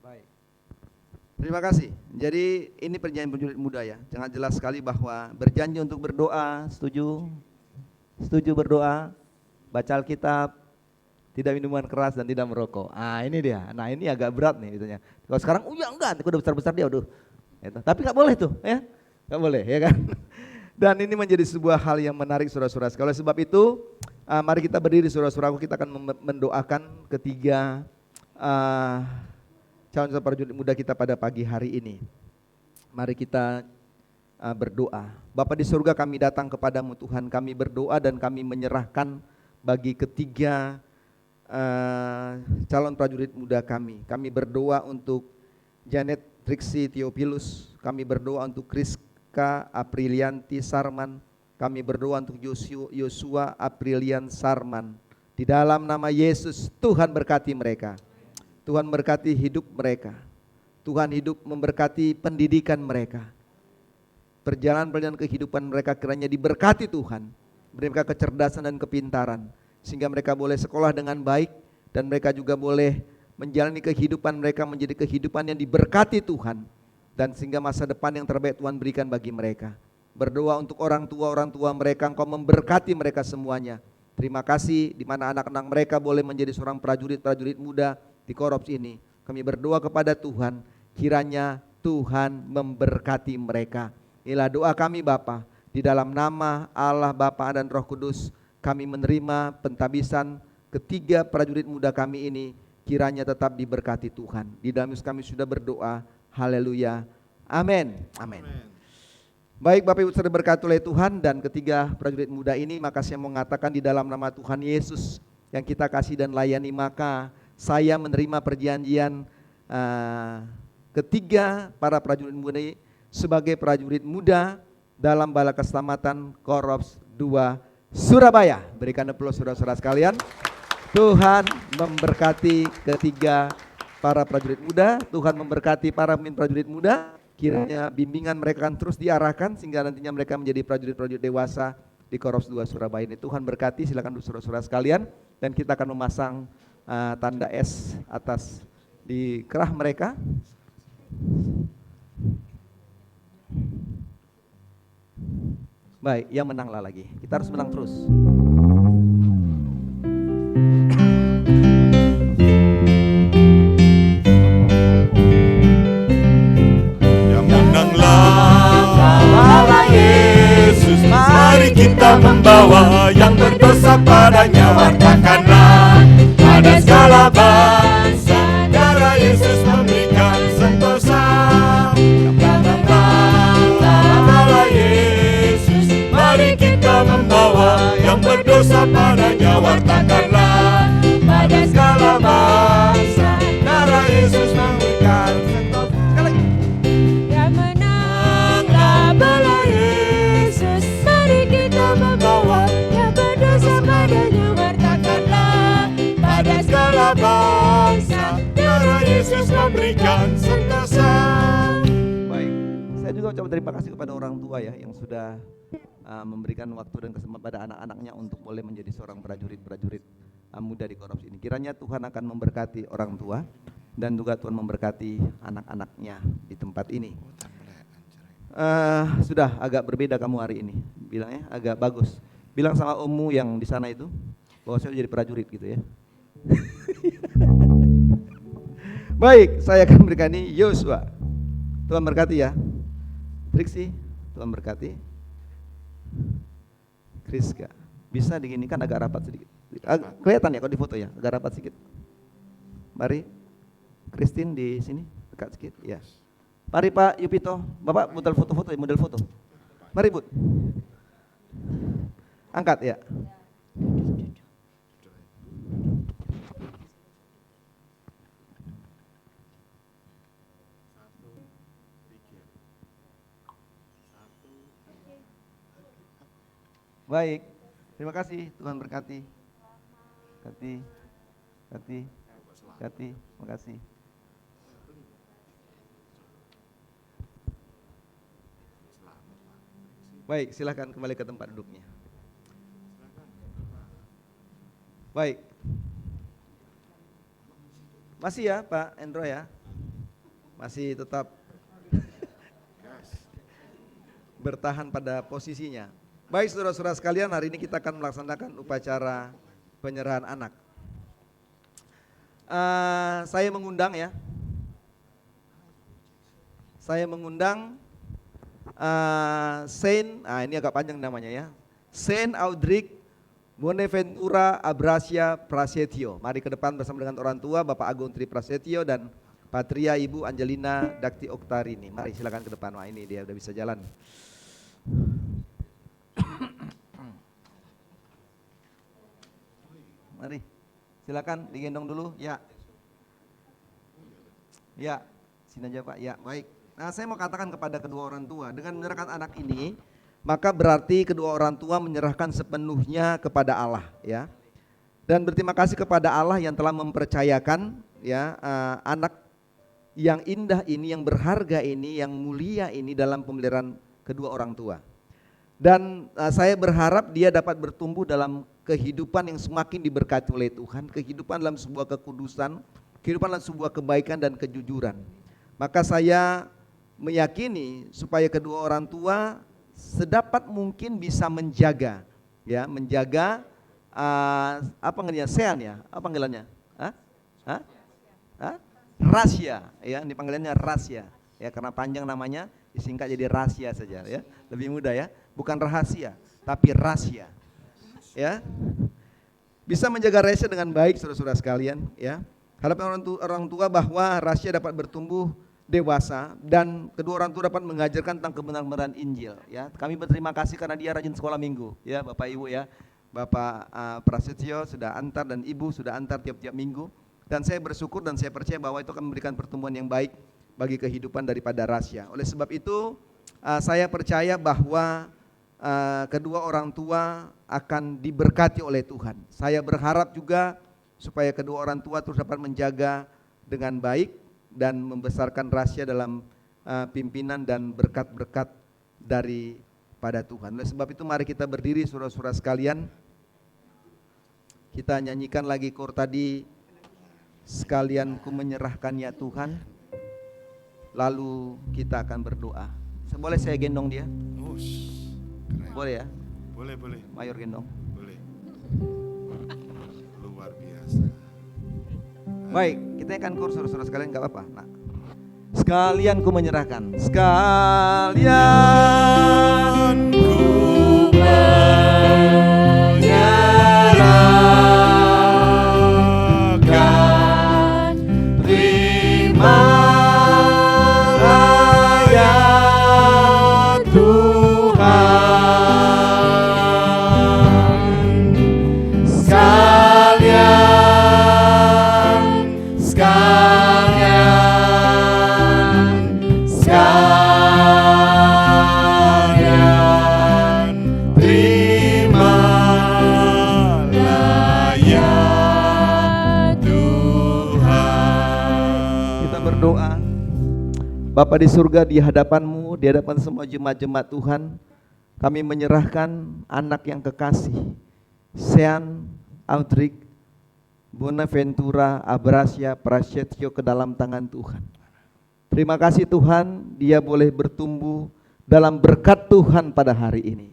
Baik. Terima kasih. Jadi ini perjanjian prajurit muda ya. Sangat jelas sekali bahwa berjanji untuk berdoa, setuju? Setuju berdoa, baca Alkitab, tidak minuman keras dan tidak merokok. Ini dia. Nah, ini agak berat nih gitu. Kalau sekarang enggak, udah besar-besar dia Gitu. Tapi nggak boleh tuh, ya. Nggak boleh, ya kan? Dan ini menjadi sebuah hal yang menarik, saudara-saudara. Oleh sebab itu, mari kita berdiri, saudara-saudaraku, kita akan mendoakan ketiga calon prajurit muda kita pada pagi hari ini. Mari kita berdoa. Bapa di surga, kami datang kepadamu Tuhan, kami berdoa dan kami menyerahkan bagi ketiga calon prajurit muda kami. Kami berdoa untuk Janet Triksi Theophilus, kami berdoa untuk Kriska Aprilianti Sarman, kami berdoa untuk Yosua Aprilian Sarman. Di dalam nama Yesus, Tuhan berkati mereka. Tuhan berkati hidup mereka. Tuhan memberkati pendidikan mereka. Perjalanan kehidupan mereka kiranya diberkati Tuhan. Beri mereka kecerdasan dan kepintaran, sehingga mereka boleh sekolah dengan baik, dan mereka juga boleh menjalani kehidupan mereka menjadi kehidupan yang diberkati Tuhan, dan sehingga masa depan yang terbaik Tuhan berikan bagi mereka. Berdoa untuk orang tua mereka, Engkau memberkati mereka semuanya. Terima kasih di mana anak-anak mereka boleh menjadi seorang prajurit muda di Korops ini. Kami berdoa kepada Tuhan, kiranya Tuhan memberkati mereka. Inilah doa kami Bapa, di dalam nama Allah Bapa dan Roh Kudus, kami menerima pentabisan ketiga prajurit muda kami ini, kiranya tetap diberkati Tuhan. Di dalam kami sudah berdoa, haleluya, amin. Amin. Baik Bapak Ibu saudara berkati oleh Tuhan, dan ketiga prajurit muda ini maka saya mengatakan di dalam nama Tuhan Yesus yang kita kasih dan layani, maka saya menerima perjanjian ketiga para prajurit muda ini sebagai prajurit muda dalam Bala Keselamatan Korops 2 Surabaya. Berikan aplaus saudara-saudara sekalian. Tuhan memberkati ketiga para prajurit muda, Tuhan memberkati para pemimpin prajurit muda, kiranya bimbingan mereka akan terus diarahkan sehingga nantinya mereka menjadi prajurit-prajurit dewasa di Korops 2 Surabaya ini. Tuhan berkati, silakan saudara-saudara sekalian, dan kita akan memasang tanda S atas di kerah mereka. Baik, yang menanglah lagi. Kita harus menang terus. Yang menanglah Bala Yesus. Mari kita membawa yang berdosa padanya, wartakanlah pada segala bangsa. Darah Yesus memberikan sentosa. Yang menanglah Bala Yesus. Mari kita membawa yang berdosa padanya, wartakanlah pada segala bangsa. Darah Yesus memberikan sentosa. Yang menanglah Bala Yesus. Mari kita membawa yang berdosa padanya, wartakanlah pada segala bangsa. Darah Yesus memberikan sentosa. Baik, saya juga ucap terima kasih kepada orang tua ya yang sudah memberikan waktu dan kesempatan pada anak-anaknya untuk boleh menjadi seorang prajurit-prajurit muda di korupsi ini. Kiranya Tuhan akan memberkati orang tua dan juga Tuhan memberkati anak-anaknya di tempat ini. Sudah agak berbeda kamu hari ini, bilangnya agak bagus. Bilang sama ommu yang di sana itu bahwa saya jadi prajurit gitu ya. Baik, saya akan berkani Yosua. Tuhan berkati ya. Triksi, Tuhan berkati. Kriska, bisa diginikan agak rapat sedikit. Kelihatan ya kalau di foto ya, agak rapat sedikit. Mari, Christine di sini dekat sedikit. Ya. Mari Pak Yupito, Bapak model foto-foto, model foto. Mari Bud. Angkat ya. Baik, terima kasih, Tuhan berkati. Terima kasih. Baik, silakan kembali ke tempat duduknya. Baik. Masih ya Pak Endro ya? Masih tetap bertahan pada posisinya. Baik saudara-saudara sekalian, hari ini kita akan melaksanakan upacara penyerahan anak. Saya mengundang ya. Saya mengundang Saint, ini agak panjang namanya ya. Saint Audric Bonaventura Abrasia Prasetyo. Mari ke depan bersama dengan orang tua Bapak Agung Tri Prasetyo dan Patria Ibu Angelina Dakti Oktarini. Mari silakan ke depan. Wah, ini dia udah bisa jalan. Mari, silakan digendong dulu, ya. Ya, sini aja Pak, ya baik. Nah saya mau katakan kepada kedua orang tua, dengan menyerahkan anak ini, maka berarti kedua orang tua menyerahkan sepenuhnya kepada Allah ya. Dan berterima kasih kepada Allah yang telah mempercayakan ya anak yang indah ini, yang berharga ini, yang mulia ini dalam pemeliharaan kedua orang tua. Dan saya berharap dia dapat bertumbuh dalam kehidupan yang semakin diberkati oleh Tuhan, kehidupan dalam sebuah kekudusan, kehidupan dalam sebuah kebaikan dan kejujuran. Maka saya meyakini supaya kedua orang tua sedapat mungkin bisa menjaga ya, menjaga apa namanya, sean ya, apa panggilannya? Rahasia ya, ini panggilannya rahasia ya, karena panjang namanya disingkat jadi rahasia saja ya, lebih mudah ya, bukan rahasia tapi rahasia ya. Bisa menjaga rahasia dengan baik saudara-saudara sekalian ya. Harapan orang tua bahwa rahasia dapat bertumbuh dewasa dan kedua orang tua dapat mengajarkan tentang kebenaran Injil ya. Kami berterima kasih karena dia rajin sekolah minggu ya Bapak Ibu ya. Bapak Prasetyo sudah antar dan Ibu sudah antar tiap-tiap minggu, dan saya bersyukur dan saya percaya bahwa itu akan memberikan pertumbuhan yang baik bagi kehidupan daripada rahasia. Oleh sebab itu saya percaya bahwa kedua orang tua akan diberkati oleh Tuhan. Saya berharap juga supaya kedua orang tua terus dapat menjaga dengan baik dan membesarkan rahasia dalam pimpinan dan berkat-berkat daripada Tuhan. Oleh sebab itu mari kita berdiri saudara-saudara sekalian. Kita nyanyikan lagi kor tadi, sekalian ku menyerahkan ya Tuhan. Lalu kita akan berdoa. Boleh saya gendong dia? Keren. Boleh ya? Boleh. Mayor gendong. Boleh. Luar biasa. Baik, kita akan kor saudara-saudara sekalian, enggak apa-apa. Nah, sekalian ku menyerahkan. Sekalian ku menyerahkan. Terima Bapa di surga, di hadapan-Mu kepadamu di hadapan semua jemaat-jemaat Tuhan. Kami menyerahkan anak yang kekasih, Sean Audric Bonaventura Abrasia Prasetyo ke dalam tangan Tuhan. Terima kasih Tuhan, dia boleh bertumbuh dalam berkat Tuhan pada hari ini.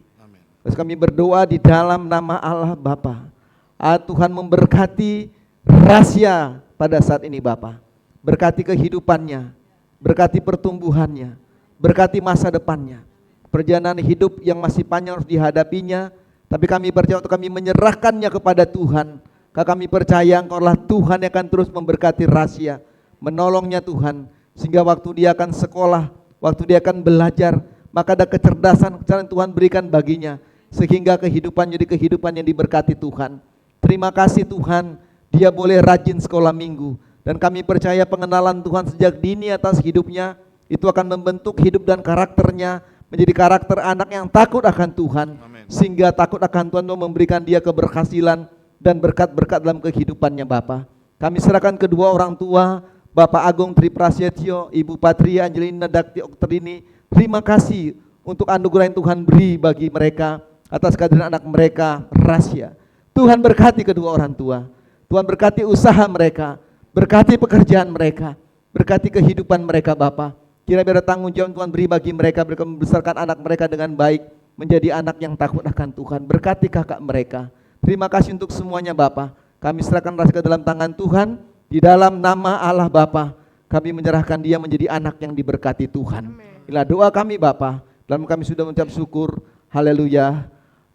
Terus kami berdoa di dalam nama Allah Bapa. Tuhan memberkati rahasia pada saat ini Bapa. Berkati kehidupannya, berkati pertumbuhannya, berkati masa depannya. Perjalanan hidup yang masih panjang harus dihadapinya, tapi kami percaya untuk kami menyerahkannya kepada Tuhan. Kami percaya Engkaulah Tuhan yang akan terus memberkati rahasia, menolongnya Tuhan, sehingga waktu dia akan sekolah, waktu dia akan belajar, maka ada kecerdasan yang Tuhan berikan baginya, sehingga kehidupannya jadi kehidupan yang diberkati Tuhan. Terima kasih Tuhan, dia boleh rajin sekolah minggu, dan kami percaya pengenalan Tuhan sejak dini atas hidupnya, itu akan membentuk hidup dan karakternya, menjadi karakter anak yang takut akan Tuhan. Amen. Sehingga takut akan Tuhan untuk memberikan dia keberhasilan dan berkat-berkat dalam kehidupannya Bapa. Kami serahkan kedua orang tua, Bapak Agung Tri Prasetyo, Ibu Patria Angelina Dakti Oktrini. Terima kasih untuk anugerah yang Tuhan beri bagi mereka atas kehadiran anak mereka rahasia. Tuhan berkati kedua orang tua, Tuhan berkati usaha mereka, berkati pekerjaan mereka, berkati kehidupan mereka Bapa. Kira-kira tanggung jawab Tuhan beri bagi mereka membesarkan anak mereka dengan baik, menjadi anak yang takut akan Tuhan. Berkati kakak mereka. Terima kasih untuk semuanya Bapa. Kami serahkan rahasia ke dalam tangan Tuhan. Di dalam nama Allah Bapa, kami menyerahkan dia menjadi anak yang diberkati Tuhan. Inilah doa kami Bapa. Dalam kami sudah mengucap syukur. Haleluya.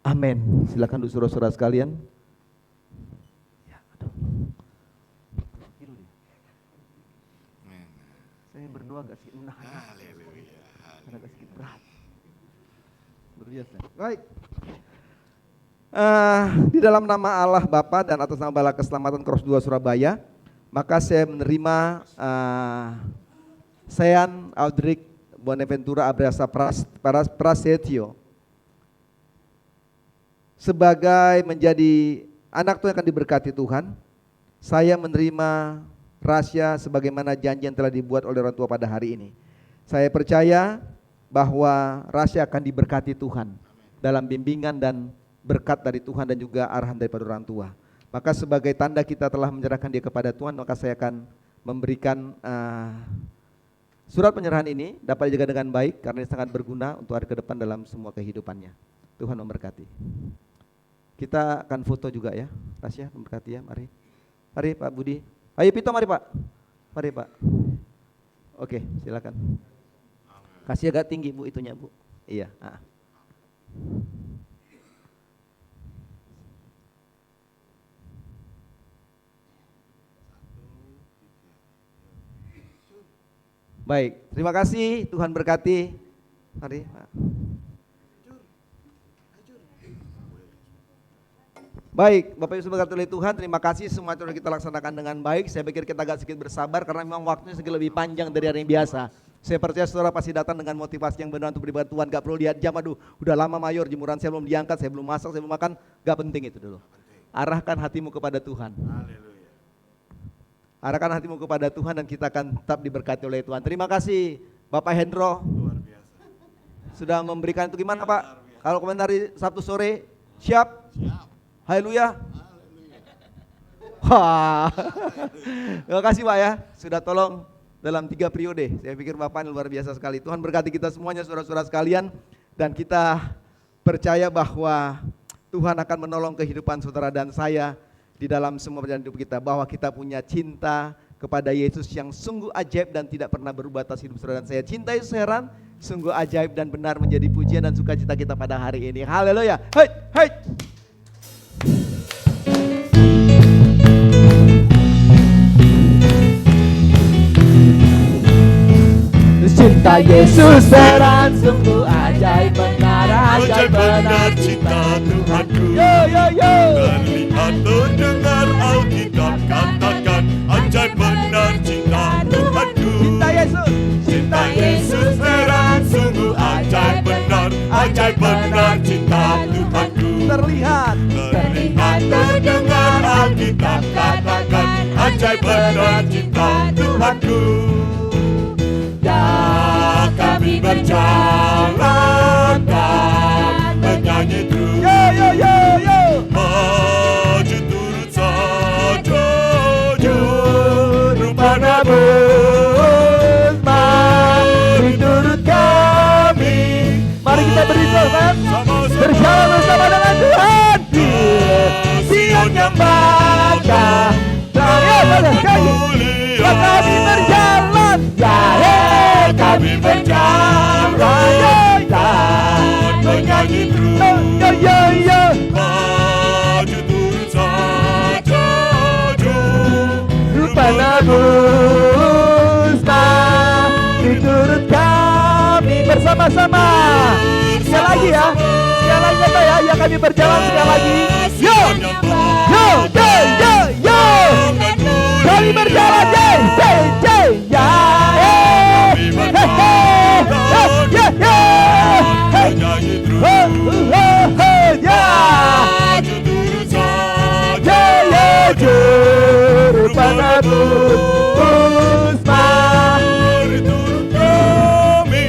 Amin. Silakan dulu saudara-saudara sekalian. Saya berdoa agak sedikit menahan. Agak sedikit berat. Berbiasa. Baik. Di dalam nama Allah Bapa dan atas nama Bala Keselamatan Cross 2 Surabaya, maka saya menerima Sean Audric Bonaventura Abrasia Prasetyo sebagai menjadi anak Tuhan yang akan diberkati Tuhan. Saya menerima rahasia sebagaimana janji yang telah dibuat oleh orang tua pada hari ini. Saya percaya bahwa rahasia akan diberkati Tuhan dalam bimbingan dan berkat dari Tuhan dan juga arahan daripada orang tua. Maka sebagai tanda kita telah menyerahkan dia kepada Tuhan, maka saya akan memberikan surat penyerahan ini dapat dijaga dengan baik karena ini sangat berguna untuk hari ke depan dalam semua kehidupannya. Tuhan memberkati. Kita akan foto juga ya, Tasya memberkati ya, mari. Mari Pak Budi. Ayo Pito, mari Pak. Mari Pak. Oke, silakan. Kasih agak tinggi Bu itunya Bu. Iya. Baik, terima kasih. Tuhan berkati. Mari Pak. Baik, Bapak Ibu sebagai oleh Tuhan, terima kasih semua sudah kita laksanakan dengan baik. Saya pikir kita agak sedikit bersabar karena memang waktunya sedikit lebih panjang dari hari yang biasa. Saya percaya saudara pasti datang dengan motivasi yang benar untuk beribadah Tuhan. Gak perlu lihat jam, aduh udah lama mayor, jemuran saya belum diangkat, saya belum masak, saya belum makan. Gak penting itu dulu. Arahkan hatimu kepada Tuhan. Arahkan hatimu kepada Tuhan dan kita akan tetap diberkati oleh Tuhan. Terima kasih Bapak Hendro. Luar biasa. Sudah memberikan itu gimana Pak? Kalau komentari Sabtu sore, siap? Siap. Haleluya. Wah. Terima kasih Pak ya, sudah tolong dalam 3 periode. Saya pikir Bapak ini luar biasa sekali. Tuhan berkati kita semuanya saudara-saudara sekalian. Dan kita percaya bahwa Tuhan akan menolong kehidupan saudara dan saya di dalam semua perjalanan hidup kita. Bahwa kita punya cinta kepada Yesus yang sungguh ajaib dan tidak pernah berubah atas hidup saudara dan saya. Cinta Yesus heran, sungguh ajaib dan benar menjadi pujian dan sukacita kita pada hari ini. Haleluya. Hai, hai. Cinta Yesus heran, sungguh ajaib benar cinta Tuhanku. Yo yo yo. Terlihat terdengar Alkitab katakan, ajaib benar cinta Tuhanku. Cinta Yesus, Cinta Yesus heran, sungguh ajaib benar cinta Tuhanku. terlihat Terdengar Alkitab katakan, ajaib benar cinta Tuhanku. dan Kami percaya Tuhan. Berjalan bersama dengan Tuhan di Sion yang bakal. Kami berjalan, ya kami berjalan, menyanyi terus. Maju turun saja Rupa nabus, mari turut kami bersama-sama. Sekali lagi ya, sekali lagi kata ya, ya kami berjalan sekali lagi. Yo, yo, yo, yo, yo. Kami berjalan, ye, ye, ye, ya, menyanyi terus. ya. Maju turun saja Rupa nabus, mari turun kami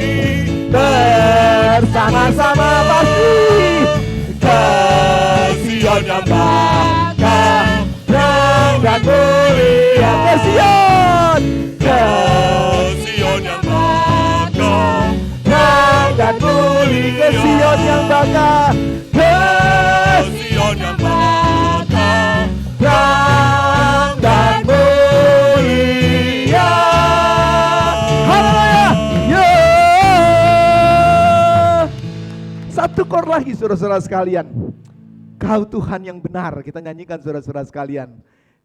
bersama-sama pasti ke Sion yang bakal dan mulia ke Sion, ke Sion yang bakal dan mulia ke Sion yang bakal, ke Sion yang bakal terang dan mulia. Haleluya. Yo. Satu kor lagi saudara-saudara sekalian. Kau Tuhan yang benar, kita nyanyikan saudara-saudara sekalian.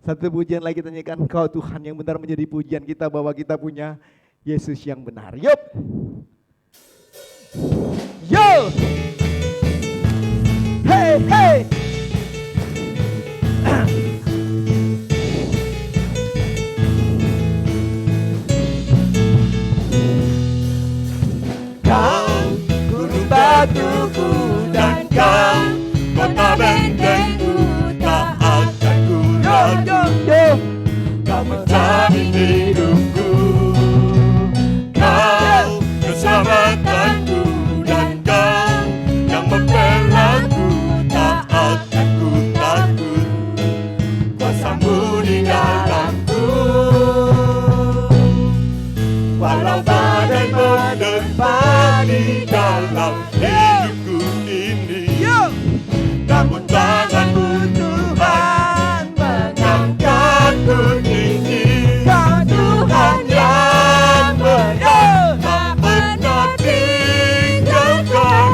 Satu pujian lagi kita nyanyikan, Kau Tuhan yang benar menjadi pujian kita bahwa kita punya Yesus yang benar. Yup. Yo. Hey, hey. Kau gunung batuku dan kau kota bentengku, tak akan ku ragu. Kau menjamin hidupku, kau keselamatanku, dan kau yang membelaku, tak akan ku takut. Kuasamu di dalamku, walau badai menerpa di dalam hidupku ini. Namun tanganmu Tuhan mengangkatku tinggi. Kau Tuhan yang benar, tak pernah tinggalkan.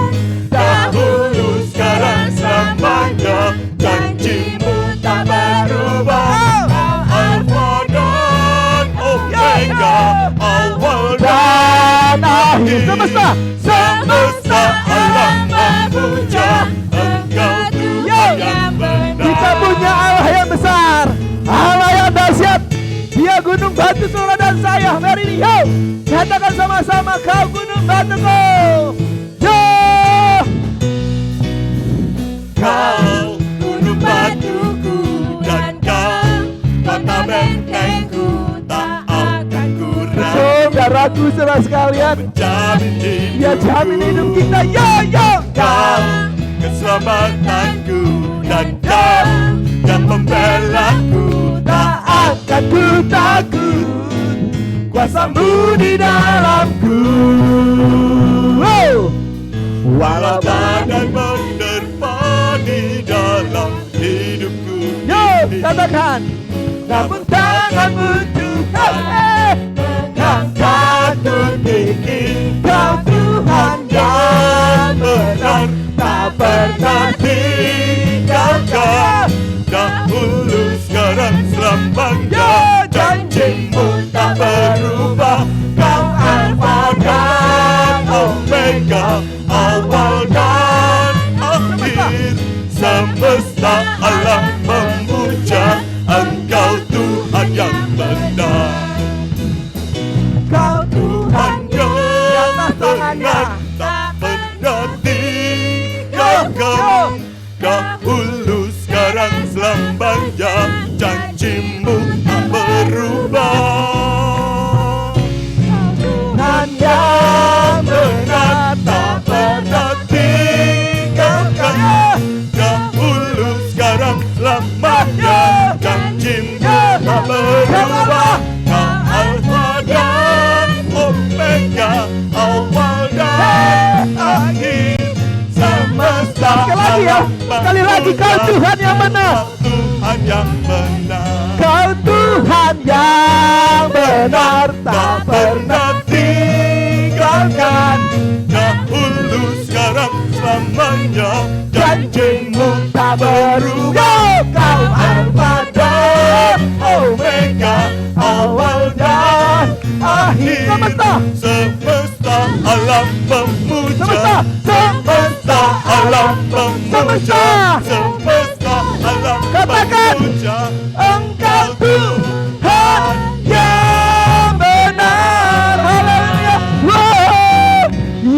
Dahulu sekarang selamanya, janjimu tak berubah. Kau Alfa dan Omega, awal dan akhir. Semesta alam memuja Engkau Tuhan yang benar. Kita punya Allah yang besar, Allah yang dahsyat. Dia gunung batu saudara dan saya. Mari ini, yo, katakan sama-sama, Kau gunung batuku. Yo, Kau gunung batuku dan kau kota bentengku, tak akan ku ragu. saudaraku saudara sekalian, Menjamin hidup, Dia jamin hidup kita. Yo, yo. kau keselamatanku, dan kau yang membelaku, tak akan ku takut, kuasamu di dalamku. Wow. walau badai menerpa di dalam hidupku. Yo, katakan, namun tanganmu Tuhan mengangkatku tinggi. Kau Tuhan yang benar, tak pernah tinggalkan. Dahulu sekarang selamanya, janjimu tak berubah. Kau Alfa dan Omega, awal dan akhir. Semesta alam memuja Engkau Tuhan yang benar. Kau Tuhan yang tangannya tak pernah tinggalkan. Dahulu sekarang selamanya, janjimu tak berubah. Tuhan yang benar, Tak pernah tinggalkan. Dahulu sekarang selamanya, Tuhan yang benar. Tuhan yang benar. Kau Tuhan yang benar, tak pernah tinggalkan. Dahulu, sekarang, selamanya. Janjimu tak berubah. Kau Alfa dan Omega, awal dan akhir. Semesta alam memuja. Semesta Alam memuja. Semesta alam Katakan, memuja. Engkau Tuhan yang benar. Haleluya. Wow.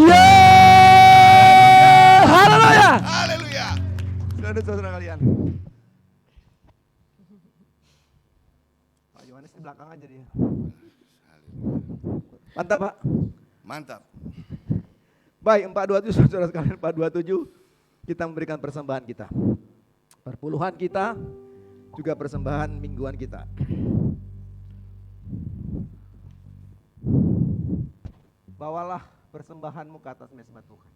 Yeah. Haleluya. Haleluya. Saudara-saudara kalian. Pak Yohanes di belakang aja dia. Mantap, Pak. Mantap. Baik, 427 saudara sekalian, 427 kita memberikan persembahan kita. Perpuluhan kita, juga persembahan mingguan kita. Bawalah persembahanmu ke atas mezbah Tuhan.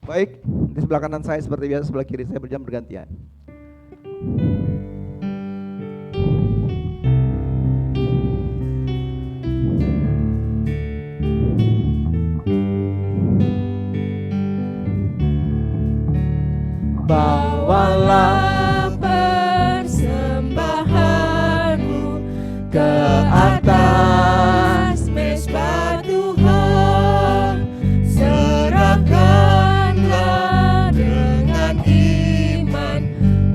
Baik, di sebelah kanan saya seperti biasa, sebelah kiri saya berjam bergantian. Bawalah persembahanmu ke atas mezbah Tuhan. Serahkanlah dengan iman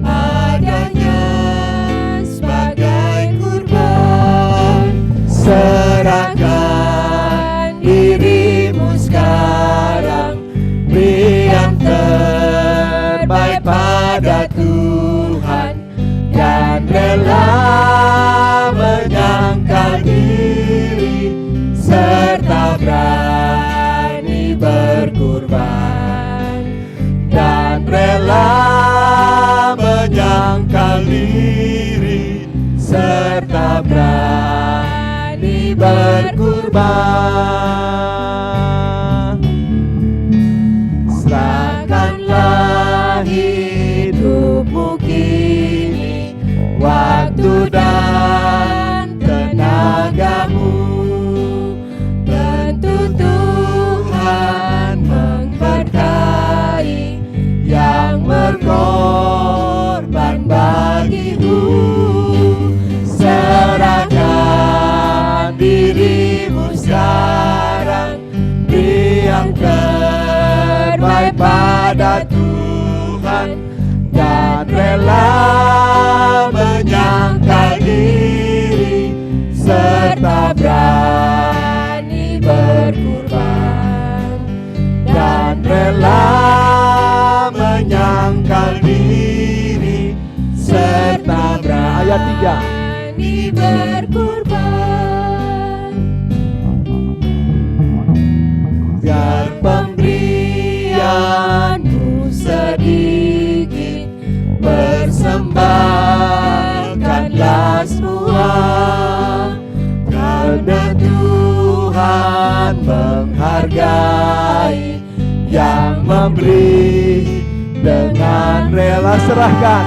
padanya sebagai kurban. Serahkan dirimu sekarang, beri yang terbaik pada Tuhan, dan rela menyangkal diri serta berani berkurban, dan rela menyangkal diri serta berani berkurban. Serahkanlah hidupmu kini, waktu dan tenagamu. Tentu Tuhan memberkahi yang berkorban bagimu. Serahkan dirimu sekarang, beri yang terbaik pada Tuhan, dan rela menyangkal diri serta berani berkurban, dan rela menyangkal diri serta berani berkurban. Biar pemberianmu sedikit, persembahkanlah semua, karena Tuhan menghargai yang memberi dengan rela. Serahkan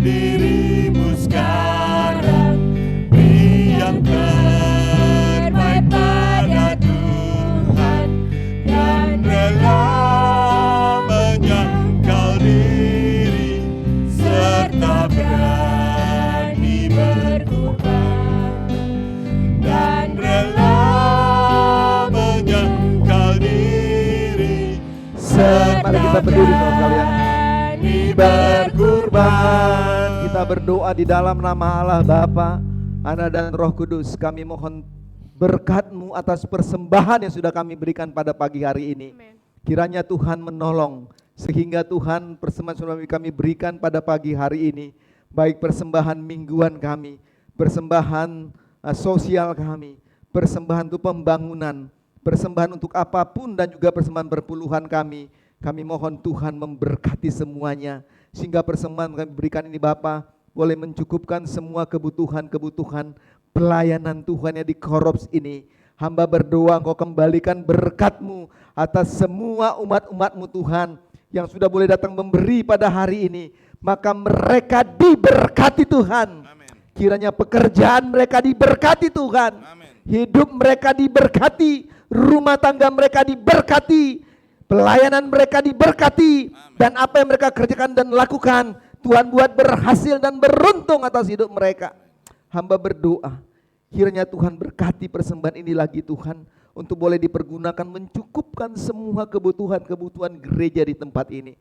dirimu sekarang, beri yang terbaik pada Tuhan, dan rela menyangkal diri serta berani berkorban, dan rela menyangkal diri serta Mari kita berdiri saudara sekalian, berkorban. kita berdoa di dalam nama Allah Bapa, Anak dan Roh Kudus. Kami mohon berkat-Mu atas persembahan yang sudah kami berikan pada pagi hari ini. Kiranya Tuhan menolong sehingga Tuhan persembahan sudah kami berikan pada pagi hari ini, baik persembahan mingguan kami, persembahan sosial kami, persembahan untuk pembangunan, persembahan untuk apapun, dan juga persembahan perpuluhan kami mohon Tuhan memberkati semuanya, sehingga persembahan kami berikan ini Bapa boleh mencukupkan semua kebutuhan-kebutuhan pelayanan Tuhan yang di Korops ini. Hamba berdoa Engkau kembalikan berkat-Mu atas semua umat-umat-Mu Tuhan yang sudah boleh datang memberi pada hari ini. Maka mereka diberkati Tuhan. Amin. Kiranya pekerjaan mereka diberkati Tuhan. Amin. Hidup mereka diberkati, rumah tangga mereka diberkati, pelayanan mereka diberkati. Amin. Dan apa yang mereka kerjakan dan lakukan, Tuhan buat berhasil dan beruntung atas hidup mereka. Hamba berdoa, kiranya Tuhan berkati persembahan ini lagi Tuhan, untuk boleh dipergunakan mencukupkan semua kebutuhan-kebutuhan gereja di tempat ini.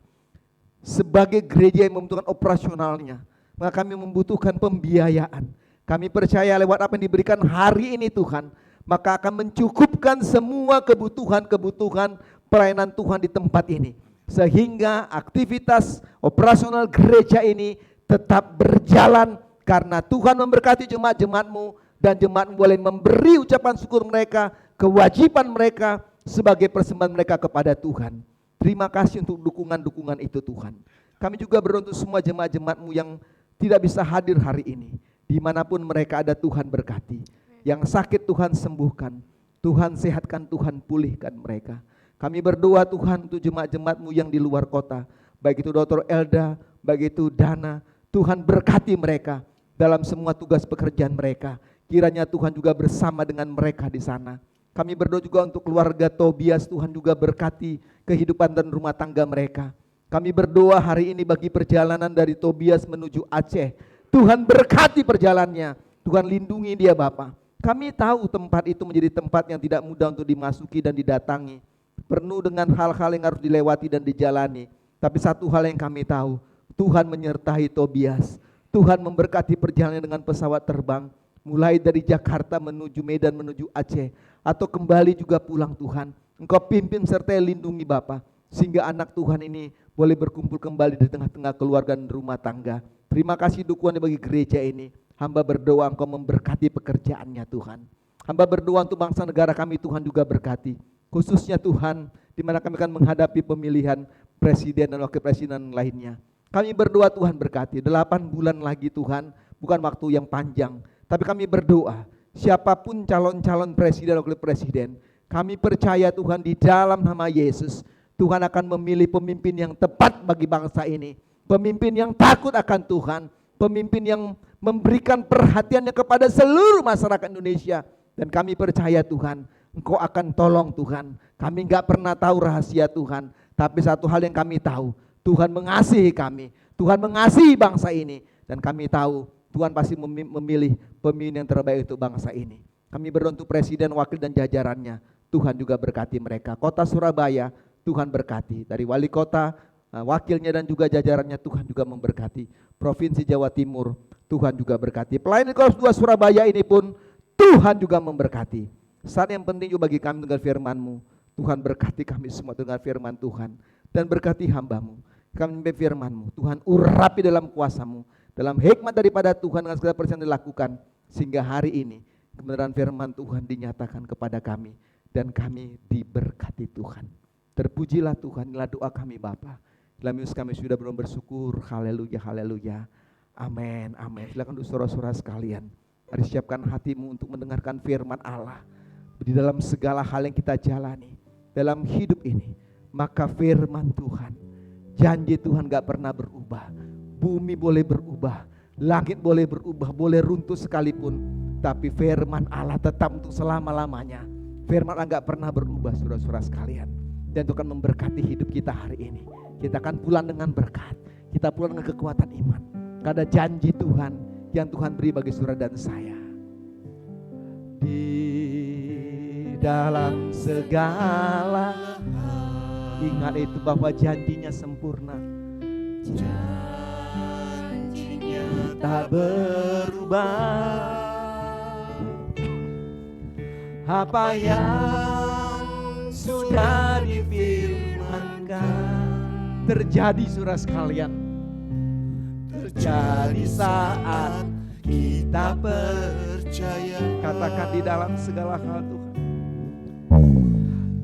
Sebagai gereja yang membutuhkan operasionalnya, maka kami membutuhkan pembiayaan. Kami percaya lewat apa yang diberikan hari ini Tuhan, maka akan mencukupkan semua kebutuhan-kebutuhan pelayanan Tuhan di tempat ini. Sehingga aktivitas operasional gereja ini tetap berjalan, karena Tuhan memberkati jemaat-jemaat-Mu, dan jemaat boleh memberi ucapan syukur mereka, kewajiban mereka sebagai persembahan mereka kepada Tuhan. Terima kasih untuk dukungan-dukungan itu Tuhan. Kami juga berdoa untuk semua jemaat-jemaat-Mu yang tidak bisa hadir hari ini. Dimanapun mereka ada Tuhan berkati. Yang sakit Tuhan sembuhkan, Tuhan sehatkan, Tuhan pulihkan mereka. Kami berdoa Tuhan untuk jemaat-jemaat-Mu yang di luar kota, baik itu Dr. Elda, baik itu Dana, Tuhan berkati mereka dalam semua tugas pekerjaan mereka. Kiranya Tuhan juga bersama dengan mereka di sana. Kami berdoa juga untuk keluarga Tobias, Tuhan juga berkati kehidupan dan rumah tangga mereka. Kami berdoa hari ini bagi perjalanan dari Tobias menuju Aceh. Tuhan berkati perjalanannya, Tuhan lindungi dia Bapa. Kami tahu tempat itu menjadi tempat yang tidak mudah untuk dimasuki dan didatangi. Penuh dengan hal-hal yang harus dilewati dan dijalani. Tapi satu hal yang kami tahu, Tuhan menyertai Tobias. Tuhan memberkati perjalanan dengan pesawat terbang, mulai dari Jakarta menuju Medan menuju Aceh, atau kembali juga pulang Tuhan. Engkau pimpin serta lindungi Bapa, sehingga anak Tuhan ini boleh berkumpul kembali di tengah-tengah keluarga dan rumah tangga. Terima kasih dukungan bagi gereja ini. Hamba berdoa Engkau memberkati pekerjaannya Tuhan. Hamba berdoa untuk bangsa negara kami Tuhan juga berkati. Khususnya Tuhan, di mana kami akan menghadapi pemilihan presiden dan wakil presiden lainnya. Kami berdoa Tuhan berkati, 8 bulan lagi Tuhan, bukan waktu yang panjang. Tapi kami berdoa, siapapun calon-calon presiden dan wakil presiden, kami percaya Tuhan di dalam nama Yesus, Tuhan akan memilih pemimpin yang tepat bagi bangsa ini. Pemimpin yang takut akan Tuhan, pemimpin yang memberikan perhatiannya kepada seluruh masyarakat Indonesia. Dan kami percaya Tuhan, Engkau akan tolong Tuhan. Kami enggak pernah tahu rahasia Tuhan, tapi satu hal yang kami tahu, Tuhan mengasihi kami, Tuhan mengasihi bangsa ini. Dan kami tahu Tuhan pasti memilih pemimpin yang terbaik untuk bangsa ini. Kami berdoa untuk presiden, wakil dan jajarannya, Tuhan juga berkati mereka. Kota Surabaya, Tuhan berkati. Dari wali kota, wakilnya dan juga jajarannya, Tuhan juga memberkati. Provinsi Jawa Timur, Tuhan juga berkati. Pelayanan Korops 2 Surabaya ini pun Tuhan juga memberkati. Saat yang penting juga bagi kami dengan firman-Mu, Tuhan berkati kami semua dengan firman Tuhan, dan berkati hamba-Mu. Kami firman-Mu, Tuhan urapi dalam kuasa-Mu, dalam hikmat daripada Tuhan dengan segala persen dilakukan, sehingga hari ini kebenaran firman Tuhan dinyatakan kepada kami, dan kami diberkati Tuhan. Terpujilah Tuhan, inilah doa kami Bapa. Dalam Yesus kami sudah bersyukur, haleluya, haleluya, amin, amin. Silakan untuk saudara-saudara sekalian, mari siapkan hatimu untuk mendengarkan firman Allah. Di dalam segala hal yang kita jalani dalam hidup ini, maka firman Tuhan, janji Tuhan gak pernah berubah. Bumi boleh berubah, langit boleh berubah, boleh runtuh sekalipun, tapi firman Allah tetap untuk selama-lamanya. Firman Allah gak pernah berubah saudara-saudara sekalian. Dan Tuhan memberkati hidup kita hari ini. Kita akan pulang dengan berkat, kita pulang dengan kekuatan iman, karena janji Tuhan yang Tuhan beri bagi saudara dan saya. Di dalam segala ingat itu bahwa janjinya sempurna, janjinya tak berubah. Apa yang sudah difirmankan terjadi saudara sekalian, terjadi saat kita percaya. Katakan di dalam segala hal Tuhan,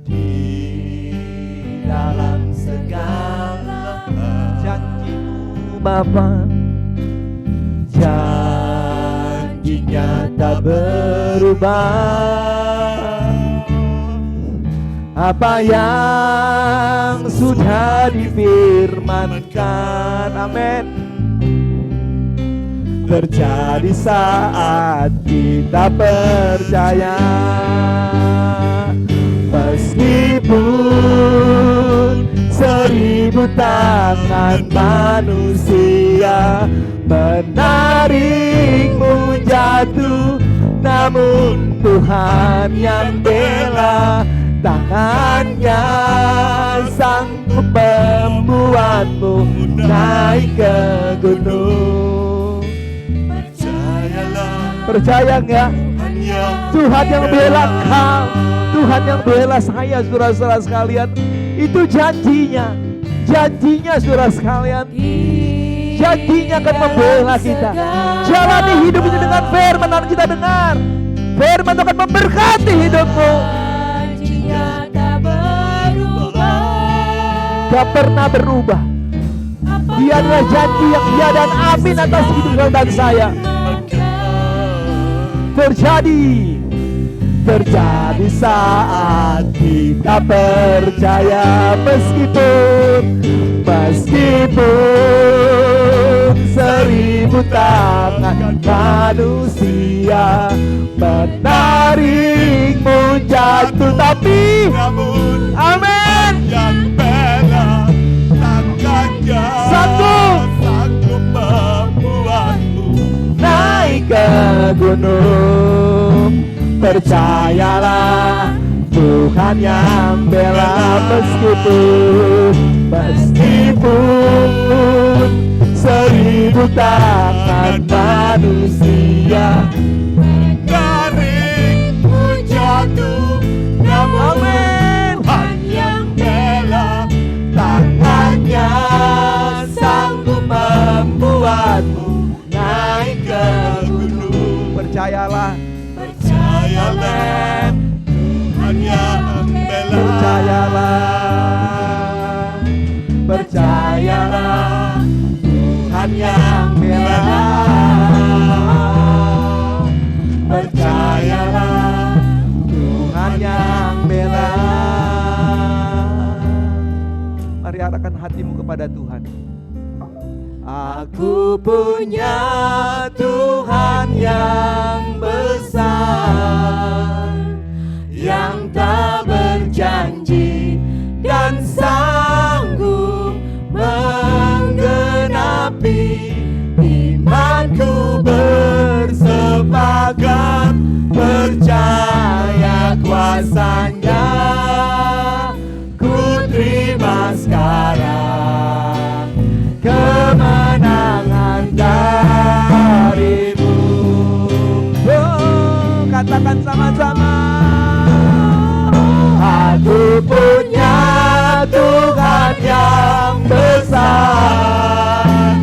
di dalam segala janji-Mu Bapa, janjinya tak berubah. Apa yang sudah difirmankan, amin, terjadi saat kita percaya. Meskipun 1000 tangan manusia menarikmu jatuh, namun Tuhan yang bela. Tangannya sanggup membuatmu naik ke gunung. Percaya nggak? Tuhan yang bela kau, Tuhan yang bela saya, saudara-saudara sekalian. Itu janjinya, janjinya saudara sekalian. Janjinya akan membela kita. Jalani hidup ini dengan firman yang kita dengar. Firman akan memberkati hidupmu. Gak pernah berubah. Dia adalah janji yang iya dan amin atas hidup dan saya. Terjadi saat kita percaya. Meskipun 1000 tangan manusia menarikmu jatuh, tapi amin, yang bela tangannya sanggup membuatmu naik ke gunung. Percayalah, Tuhan yang bela. Meskipun 1000 tangan manusia menarikmu jatuh, namun amin, Tuhan yang bela. tangannya sanggup membuatmu naik ke gunung. Percayalah, Percayalah, Tuhan yang bela. Percayalah, Tuhan yang bela. Percayalah, Tuhan yang bela. Mari arahkan hatimu kepada Tuhan. Aku punya Tuhan yang besar, yang tak berjanji dan sanggup menggenapi. Imanku bersepakat percaya kuasanya. Ku terima sekarang kemenangan darimu. Oh, katakan sama-sama. Aku punya Tuhan yang besar,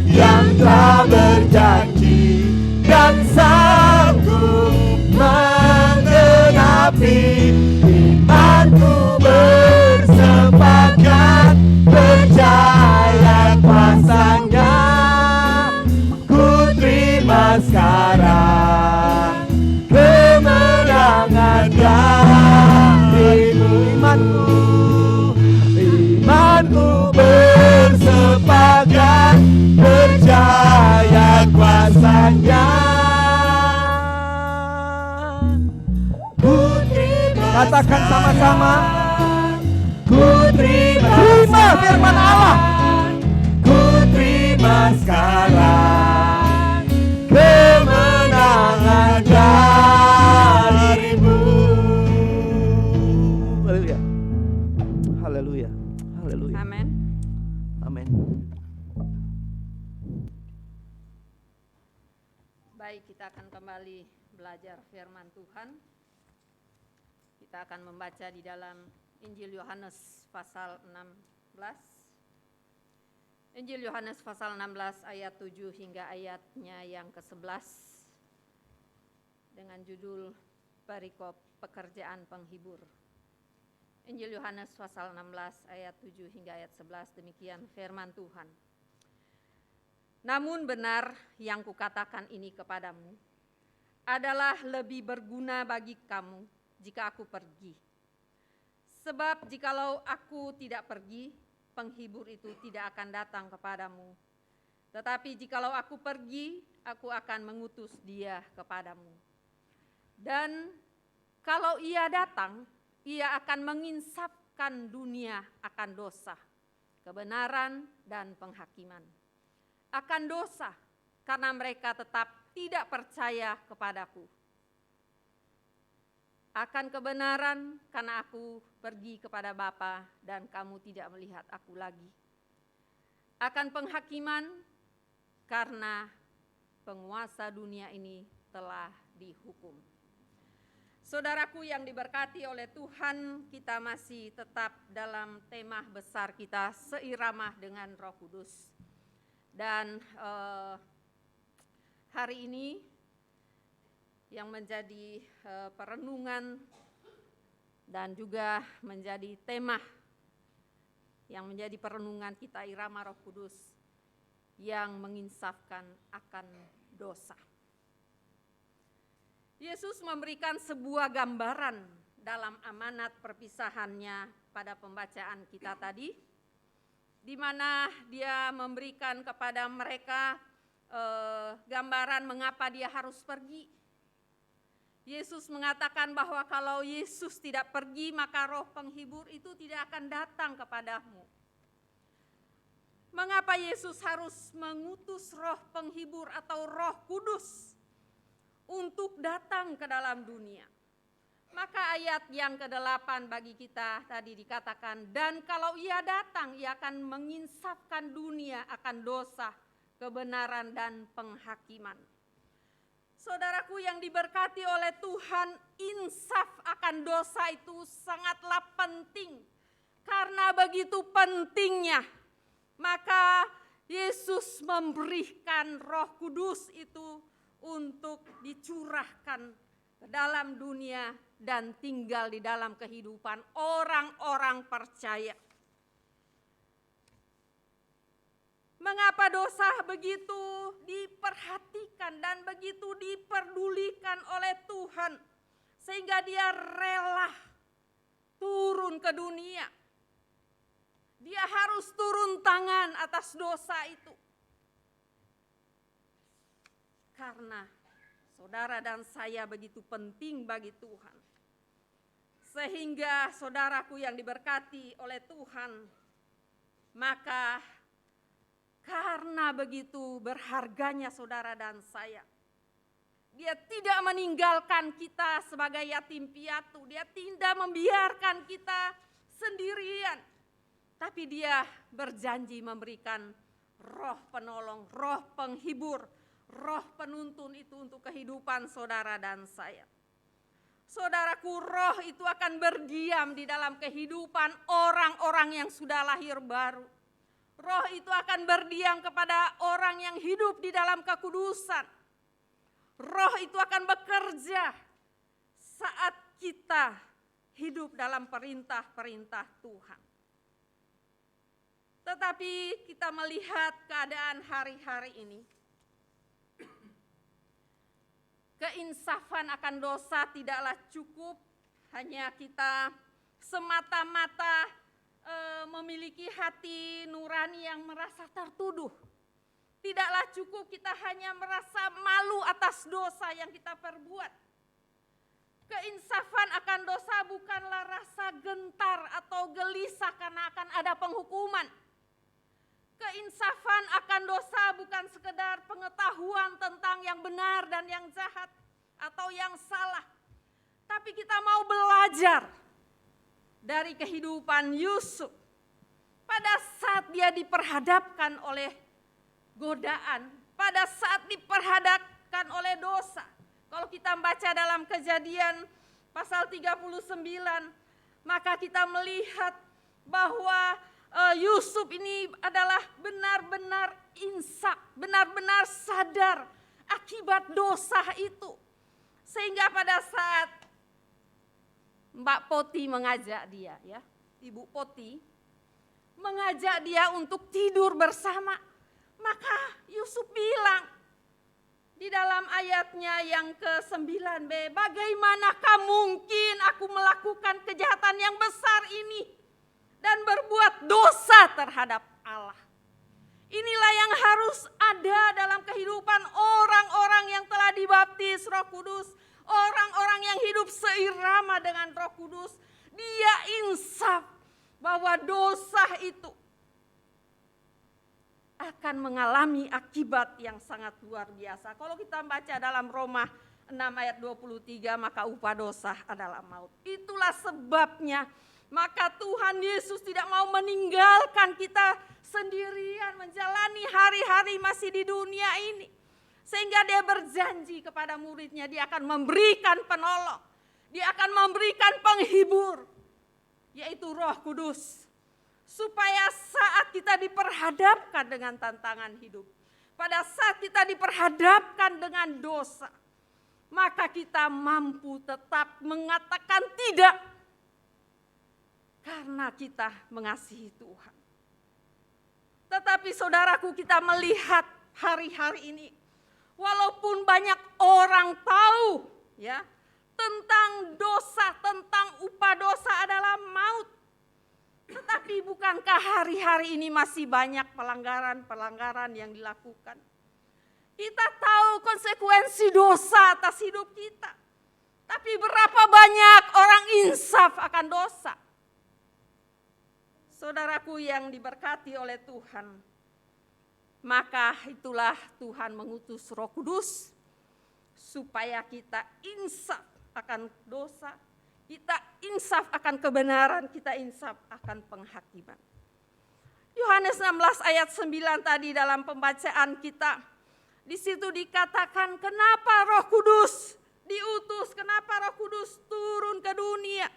yang telah berjanji dan sanggup menggenapi. Imanku bersepakat percaya kuasanya. Ku terima sekarang kemenangan darimu. Imanku bersepakat percaya kuasanya. Ku terima. Katakan sama-sama. Ku terima firman Allah. Ku terima sekarang kemenangan darimu. Haleluya. Haleluya. Haleluya. Amin. Amin. Baik, kita akan kembali belajar firman Tuhan. Kita akan membaca di dalam Injil Yohanes pasal 16. Injil Yohanes pasal 16 ayat 7 hingga ayatnya yang ke-11 dengan judul perikop pekerjaan penghibur. Injil Yohanes pasal 16 ayat 7 hingga ayat 11, demikian firman Tuhan. Namun benar yang kukatakan ini kepadamu adalah lebih berguna bagi kamu jika aku pergi. Sebab jikalau aku tidak pergi, penghibur itu tidak akan datang kepadamu. Tetapi jikalau aku pergi, aku akan mengutus dia kepadamu. Dan kalau ia datang, ia akan menginsafkan dunia akan dosa, kebenaran, dan penghakiman. Akan dosa, karena mereka tetap tidak percaya kepadaku. Akan kebenaran, karena aku pergi kepada Bapa dan kamu tidak melihat aku lagi. Akan penghakiman, karena penguasa dunia ini telah dihukum. Saudaraku yang diberkati oleh Tuhan, kita masih tetap dalam tema besar kita, seirama dengan Roh Kudus. Dan hari ini yang menjadi perenungan dan juga menjadi tema yang menjadi perenungan kita, irama Roh Kudus yang menginsafkan akan dosa. Yesus memberikan sebuah gambaran dalam amanat perpisahannya pada pembacaan kita tadi, di mana dia memberikan kepada mereka gambaran mengapa dia harus pergi. Yesus mengatakan bahwa kalau Yesus tidak pergi, maka roh penghibur itu tidak akan datang kepadamu. Mengapa Yesus harus mengutus roh penghibur atau Roh Kudus untuk datang ke dalam dunia? Maka ayat yang ke-8 bagi kita tadi dikatakan, dan kalau ia datang, ia akan menginsafkan dunia akan dosa, kebenaran, dan penghakiman. Saudaraku yang diberkati oleh Tuhan, insaf akan dosa itu sangatlah penting. Karena begitu pentingnya, maka Yesus memberikan Roh Kudus itu untuk dicurahkan ke dalam dunia dan tinggal di dalam kehidupan orang-orang percaya. Mengapa dosa begitu diperhatikan dan begitu diperdulikan oleh Tuhan sehingga dia rela turun ke dunia? Dia harus turun tangan atas dosa itu. Karena saudara dan saya begitu penting bagi Tuhan. Sehingga saudaraku yang diberkati oleh Tuhan, maka karena begitu berharganya saudara dan saya, dia tidak meninggalkan kita sebagai yatim piatu. Dia tidak membiarkan kita sendirian. Tapi dia berjanji memberikan roh penolong, roh penghibur, roh penuntun itu untuk kehidupan saudara dan saya. Saudaraku, roh itu akan berdiam di dalam kehidupan orang-orang yang sudah lahir baru. Roh itu akan berdiam kepada orang yang hidup di dalam kekudusan. Roh itu akan bekerja saat kita hidup dalam perintah-perintah Tuhan. Tetapi kita melihat keadaan hari-hari ini, keinsafan akan dosa tidaklah cukup hanya kita semata-mata memiliki hati nurani yang merasa tertuduh. Tidaklah cukup kita hanya merasa malu atas dosa yang kita perbuat. Keinsafan akan dosa bukanlah rasa gentar atau gelisah karena akan ada penghukuman. Keinsafan akan dosa bukan sekedar pengetahuan tentang yang benar dan yang jahat atau yang salah. Tapi kita mau belajar dari kehidupan Yusuf. Pada saat dia diperhadapkan oleh godaan, pada saat diperhadapkan oleh dosa. Kalau kita baca dalam Kejadian pasal 39, maka kita melihat bahwa Yusuf ini adalah benar-benar insaf, benar-benar sadar akibat dosa itu. Sehingga pada saat Mbak Poti mengajak dia, ya, Ibu Poti mengajak dia untuk tidur bersama, Maka Yusuf bilang di dalam ayatnya yang ke-9b, bagaimanakah mungkin aku melakukan kejahatan yang besar ini dan berbuat dosa terhadap Allah. Inilah yang harus ada dalam kehidupan orang-orang yang telah dibaptis Roh Kudus, orang-orang yang hidup seirama dengan Roh Kudus. Dia insaf bahwa dosa itu akan mengalami akibat yang sangat luar biasa. Kalau kita baca dalam Roma 6 ayat 23, maka upah dosa adalah maut. Itulah sebabnya maka Tuhan Yesus tidak mau meninggalkan kita sendirian menjalani hari-hari masih di dunia ini. Sehingga dia berjanji kepada muridnya, dia akan memberikan penolong. Dia akan memberikan penghibur, yaitu Roh Kudus. Supaya saat kita diperhadapkan dengan tantangan hidup, pada saat kita diperhadapkan dengan dosa, maka kita mampu tetap mengatakan tidak. Karena kita mengasihi Tuhan. Tetapi saudaraku, kita melihat hari-hari ini, walaupun banyak orang tahu ya tentang dosa, tentang upah dosa adalah maut. Tetapi bukankah hari-hari ini masih banyak pelanggaran-pelanggaran yang dilakukan? Kita tahu konsekuensi dosa atas hidup kita. Tapi berapa banyak orang insaf akan dosa? Saudaraku yang diberkati oleh Tuhan, maka itulah Tuhan mengutus Roh Kudus supaya kita insaf akan dosa, kita insaf akan kebenaran, kita insaf akan penghakiman. Yohanes 16 ayat 9 tadi dalam pembacaan kita, di situ dikatakan kenapa Roh Kudus diutus, kenapa Roh Kudus turun ke dunia.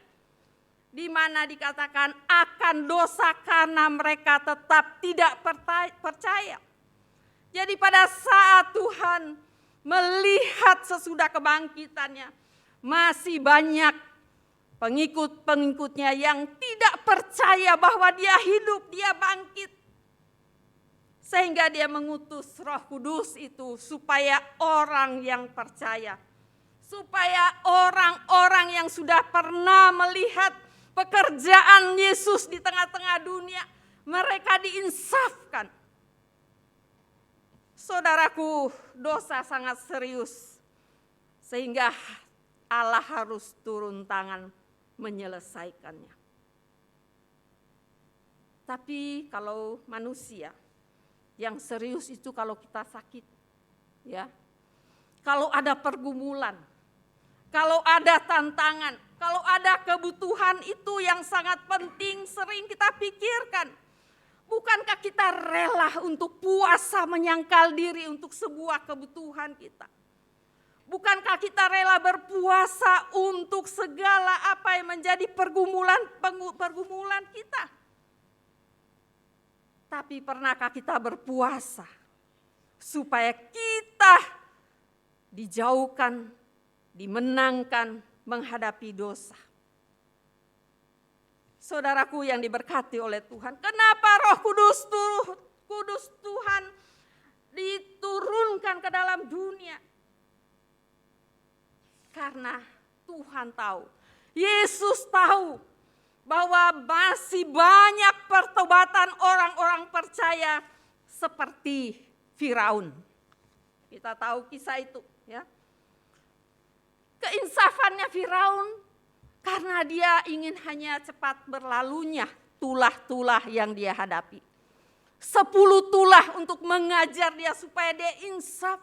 Di mana dikatakan akan dosa karena mereka tetap tidak percaya. Jadi pada saat Tuhan melihat sesudah kebangkitannya, masih banyak pengikut-pengikutnya yang tidak percaya bahwa dia hidup, dia bangkit. Sehingga dia mengutus Roh Kudus itu supaya orang yang percaya, supaya orang-orang yang sudah pernah melihat pekerjaan Yesus di tengah-tengah dunia, mereka diinsafkan. Saudaraku, dosa sangat serius. Sehingga Allah harus turun tangan menyelesaikannya. Tapi kalau manusia, yang serius itu kalau kita sakit, ya. Kalau ada pergumulan, kalau ada tantangan, kalau ada kebutuhan itu yang sangat penting sering kita pikirkan. Bukankah kita rela untuk puasa menyangkal diri untuk sebuah kebutuhan kita? Bukankah kita rela berpuasa untuk segala apa yang menjadi pergumulan kita? Tapi pernahkah kita berpuasa supaya kita dijauhkan, dimenangkan, menghadapi dosa? Saudaraku yang diberkati oleh Tuhan, kenapa Roh Kudus Tuhan diturunkan ke dalam dunia? Karena Tuhan tahu, Yesus tahu bahwa masih banyak pertobatan orang-orang percaya seperti Firaun. Kita tahu kisah itu, ya. Keinsafannya Firaun karena dia ingin hanya cepat berlalunya tulah-tulah yang dia hadapi. 10 tulah untuk mengajar dia supaya dia insaf.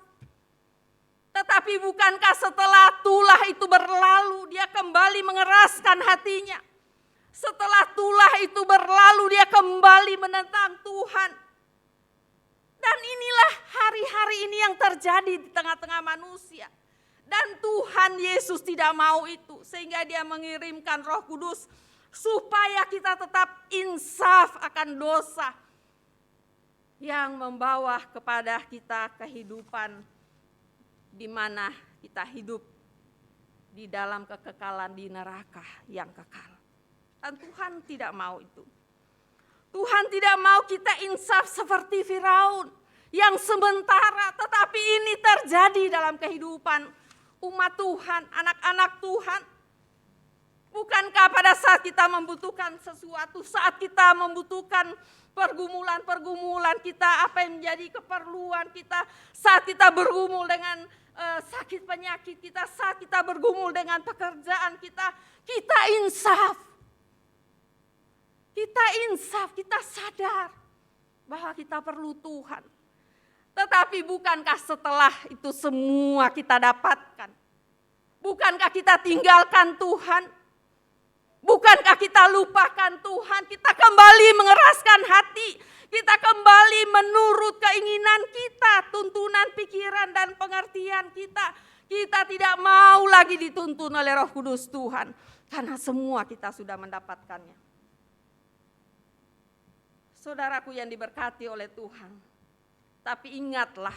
Tetapi bukankah setelah tulah itu berlalu dia kembali mengeraskan hatinya. Setelah tulah itu berlalu dia kembali menentang Tuhan. Dan inilah hari-hari ini yang terjadi di tengah-tengah manusia. Dan Tuhan Yesus tidak mau itu, sehingga dia mengirimkan Roh Kudus supaya kita tetap insaf akan dosa yang membawa kepada kita kehidupan di mana kita hidup di dalam kekekalan di neraka yang kekal. Dan Tuhan tidak mau itu. Tuhan tidak mau kita insaf seperti Firaun yang sementara, tetapi ini terjadi dalam kehidupan umat Tuhan, anak-anak Tuhan. Bukankah pada saat kita membutuhkan sesuatu, saat kita membutuhkan pergumulan-pergumulan kita, apa yang menjadi keperluan kita, saat kita bergumul dengan sakit penyakit kita, saat kita bergumul dengan pekerjaan kita, kita insaf. Kita insaf, kita sadar bahwa kita perlu Tuhan. Tetapi bukankah setelah itu semua kita dapatkan? Bukankah kita tinggalkan Tuhan? Bukankah kita lupakan Tuhan? Kita kembali mengeraskan hati. Kita kembali menurut keinginan kita, tuntunan pikiran dan pengertian kita. Kita tidak mau lagi dituntun oleh Roh Kudus Tuhan. Karena semua kita sudah mendapatkannya. Saudaraku yang diberkati oleh Tuhan. Tapi ingatlah,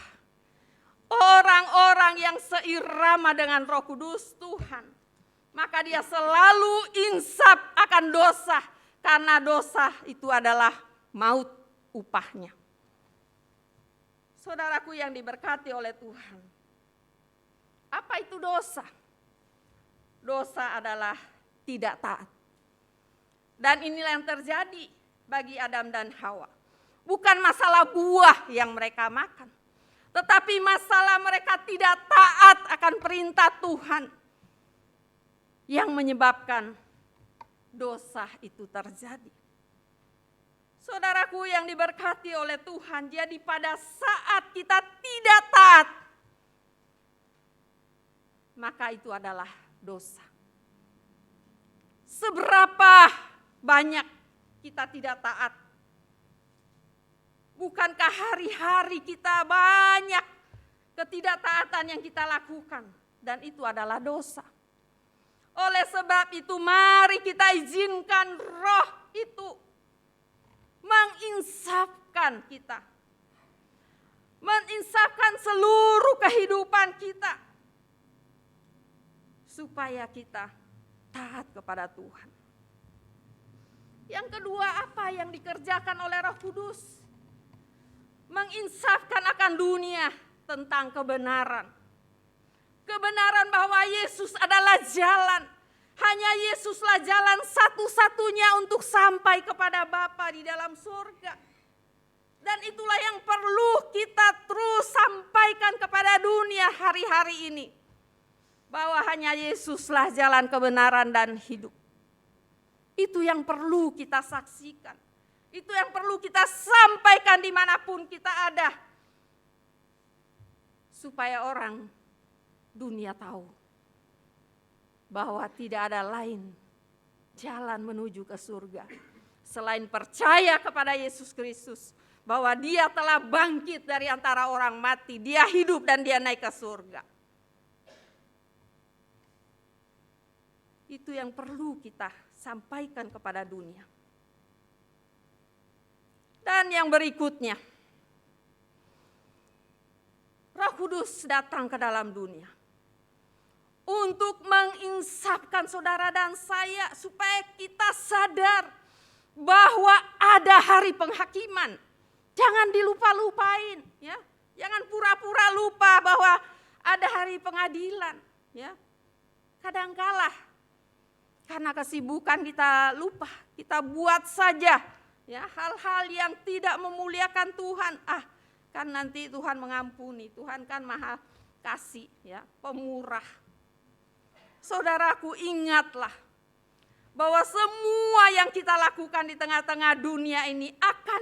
orang-orang yang seirama dengan Roh Kudus Tuhan, maka dia selalu insaf akan dosa, karena dosa itu adalah maut upahnya. Saudaraku yang diberkati oleh Tuhan, apa itu dosa? Dosa adalah tidak taat. Dan inilah yang terjadi bagi Adam dan Hawa. Bukan masalah buah yang mereka makan, tetapi masalah mereka tidak taat akan perintah Tuhan yang menyebabkan dosa itu terjadi. Saudaraku yang diberkati oleh Tuhan, jadi pada saat kita tidak taat, maka itu adalah dosa. Seberapa banyak kita tidak taat? Bukankah hari-hari kita banyak ketidaktaatan yang kita lakukan, dan itu adalah dosa. Oleh sebab itu mari kita izinkan Roh itu menginsafkan kita. Menginsafkan seluruh kehidupan kita. Supaya kita taat kepada Tuhan. Yang kedua, apa yang dikerjakan oleh Roh Kudus? Menginsafkan akan dunia tentang kebenaran. Kebenaran bahwa Yesus adalah jalan. Hanya Yesuslah jalan satu-satunya untuk sampai kepada Bapa di dalam surga. Dan itulah yang perlu kita terus sampaikan kepada dunia hari-hari ini. Bahwa hanya Yesuslah jalan kebenaran dan hidup. Itu yang perlu kita saksikan. Itu yang perlu kita sampaikan dimanapun kita ada. Supaya orang dunia tahu bahwa tidak ada lain jalan menuju ke surga selain percaya kepada Yesus Kristus, bahwa dia telah bangkit dari antara orang mati, dia hidup dan dia naik ke surga. Itu yang perlu kita sampaikan kepada dunia. Dan yang berikutnya, Roh Kudus datang ke dalam dunia untuk menginsafkan saudara dan saya supaya kita sadar bahwa ada hari penghakiman. Jangan dilupa-lupain, ya. Jangan pura-pura lupa bahwa ada hari pengadilan, ya. Kadangkala karena kesibukan kita lupa, kita buat saja ya hal-hal yang tidak memuliakan Tuhan. Kan nanti Tuhan mengampuni, Tuhan kan Maha Kasih, ya, Pemurah. Saudaraku, ingatlah bahwa semua yang kita lakukan di tengah-tengah dunia ini akan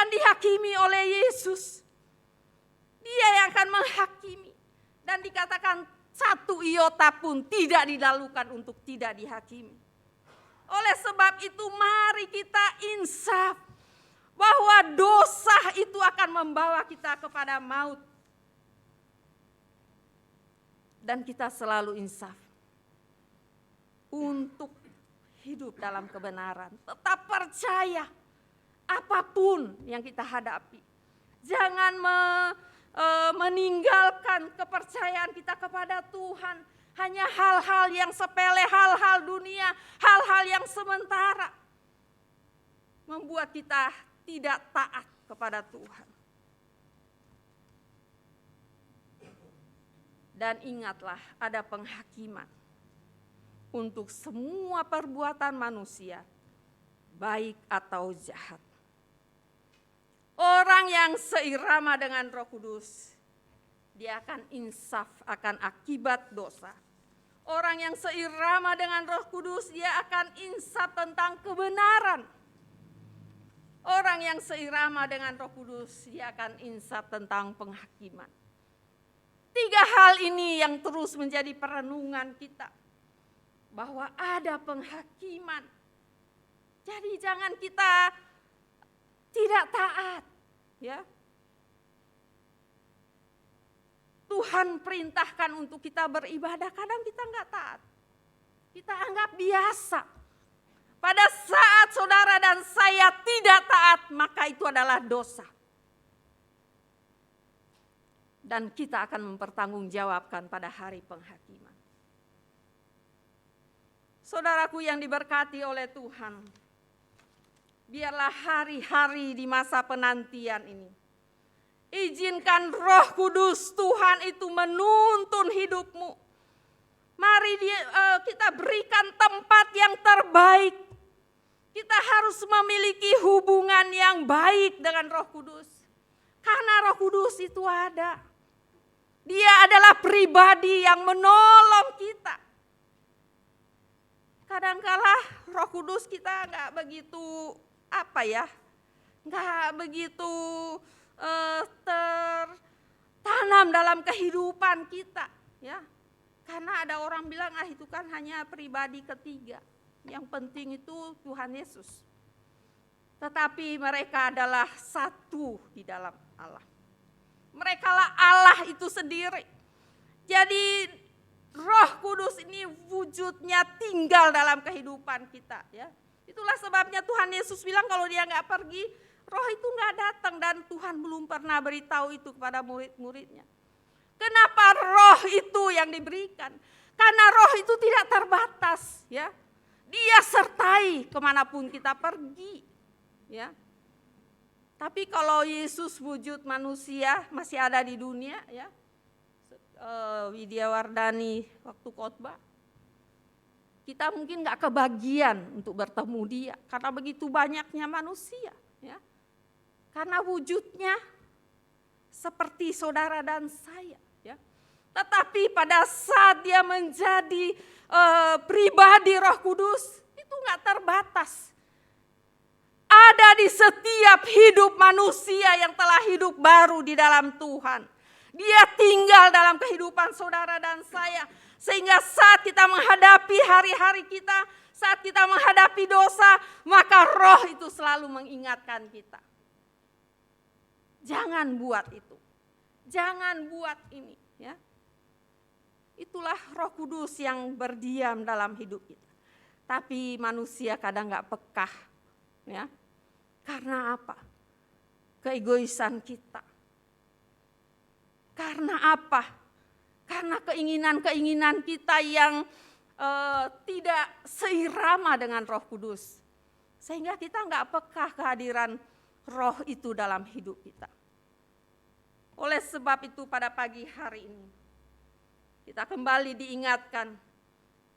dihakimi oleh Yesus. Dia yang akan menghakimi, dan dikatakan satu iota pun tidak dilalukan untuk tidak dihakimi. Oleh sebab itu mari kita insaf bahwa dosa itu akan membawa kita kepada maut. Dan kita selalu insaf untuk hidup dalam kebenaran. Tetap percaya apapun yang kita hadapi. Jangan meninggalkan kepercayaan kita kepada Tuhan. Hanya hal-hal yang sepele, hal-hal dunia, hal-hal yang sementara membuat kita tidak taat kepada Tuhan. Dan ingatlah, ada penghakiman untuk semua perbuatan manusia, baik atau jahat. Orang yang seirama dengan Roh Kudus, dia akan insaf akan akibat dosa. Orang yang seirama dengan Roh Kudus, dia akan insaf tentang kebenaran. Orang yang seirama dengan Roh Kudus, dia akan insaf tentang penghakiman. 3 hal ini yang terus menjadi perenungan kita, bahwa ada penghakiman. Jadi jangan kita tidak taat, ya. Tuhan perintahkan untuk kita beribadah, kadang kita enggak taat. Kita anggap biasa. Pada saat saudara dan saya tidak taat, maka itu adalah dosa. Dan kita akan mempertanggungjawabkan pada hari penghakiman. Saudaraku yang diberkati oleh Tuhan, biarlah hari-hari di masa penantian ini, izinkan Roh Kudus Tuhan itu menuntun hidupmu. Mari kita berikan tempat yang terbaik. Kita harus memiliki hubungan yang baik dengan Roh Kudus. Karena Roh Kudus itu ada. Dia adalah pribadi yang menolong kita. Kadangkala Roh Kudus kita enggak begitu enggak begitu tertanam dalam kehidupan kita, ya. Karena ada orang bilang, itu kan hanya pribadi ketiga. Yang penting itu Tuhan Yesus. Tetapi mereka adalah satu di dalam Allah. Merekalah Allah itu sendiri. Jadi Roh Kudus ini wujudnya tinggal dalam kehidupan kita, ya. Itulah sebabnya Tuhan Yesus bilang kalau dia enggak pergi, Roh itu enggak datang, dan Tuhan belum pernah beritahu itu kepada murid-muridnya. Kenapa Roh itu yang diberikan? Karena Roh itu tidak terbatas, ya. Dia sertai kemanapun kita pergi, ya. Tapi kalau Yesus wujud manusia masih ada di dunia, ya. Widya Wardani waktu khotbah, kita mungkin nggak kebagian untuk bertemu dia karena begitu banyaknya manusia, ya. Karena wujudnya seperti saudara dan saya, ya. Tetapi pada saat dia menjadi pribadi Roh Kudus, itu nggak terbatas. Ada di setiap hidup manusia yang telah hidup baru di dalam Tuhan. Dia tinggal dalam kehidupan saudara dan saya. Sehingga saat kita menghadapi hari-hari kita, saat kita menghadapi dosa, maka Roh itu selalu mengingatkan kita. Jangan buat itu. Jangan buat ini, ya. Itulah Roh Kudus yang berdiam dalam hidup kita. Tapi manusia kadang enggak peka, ya. Karena apa? Keegoisan kita. Karena apa? Karena keinginan-keinginan kita yang tidak seirama dengan Roh Kudus. Sehingga kita enggak peka kehadiran Roh itu dalam hidup kita. Oleh sebab itu pada pagi hari ini, kita kembali diingatkan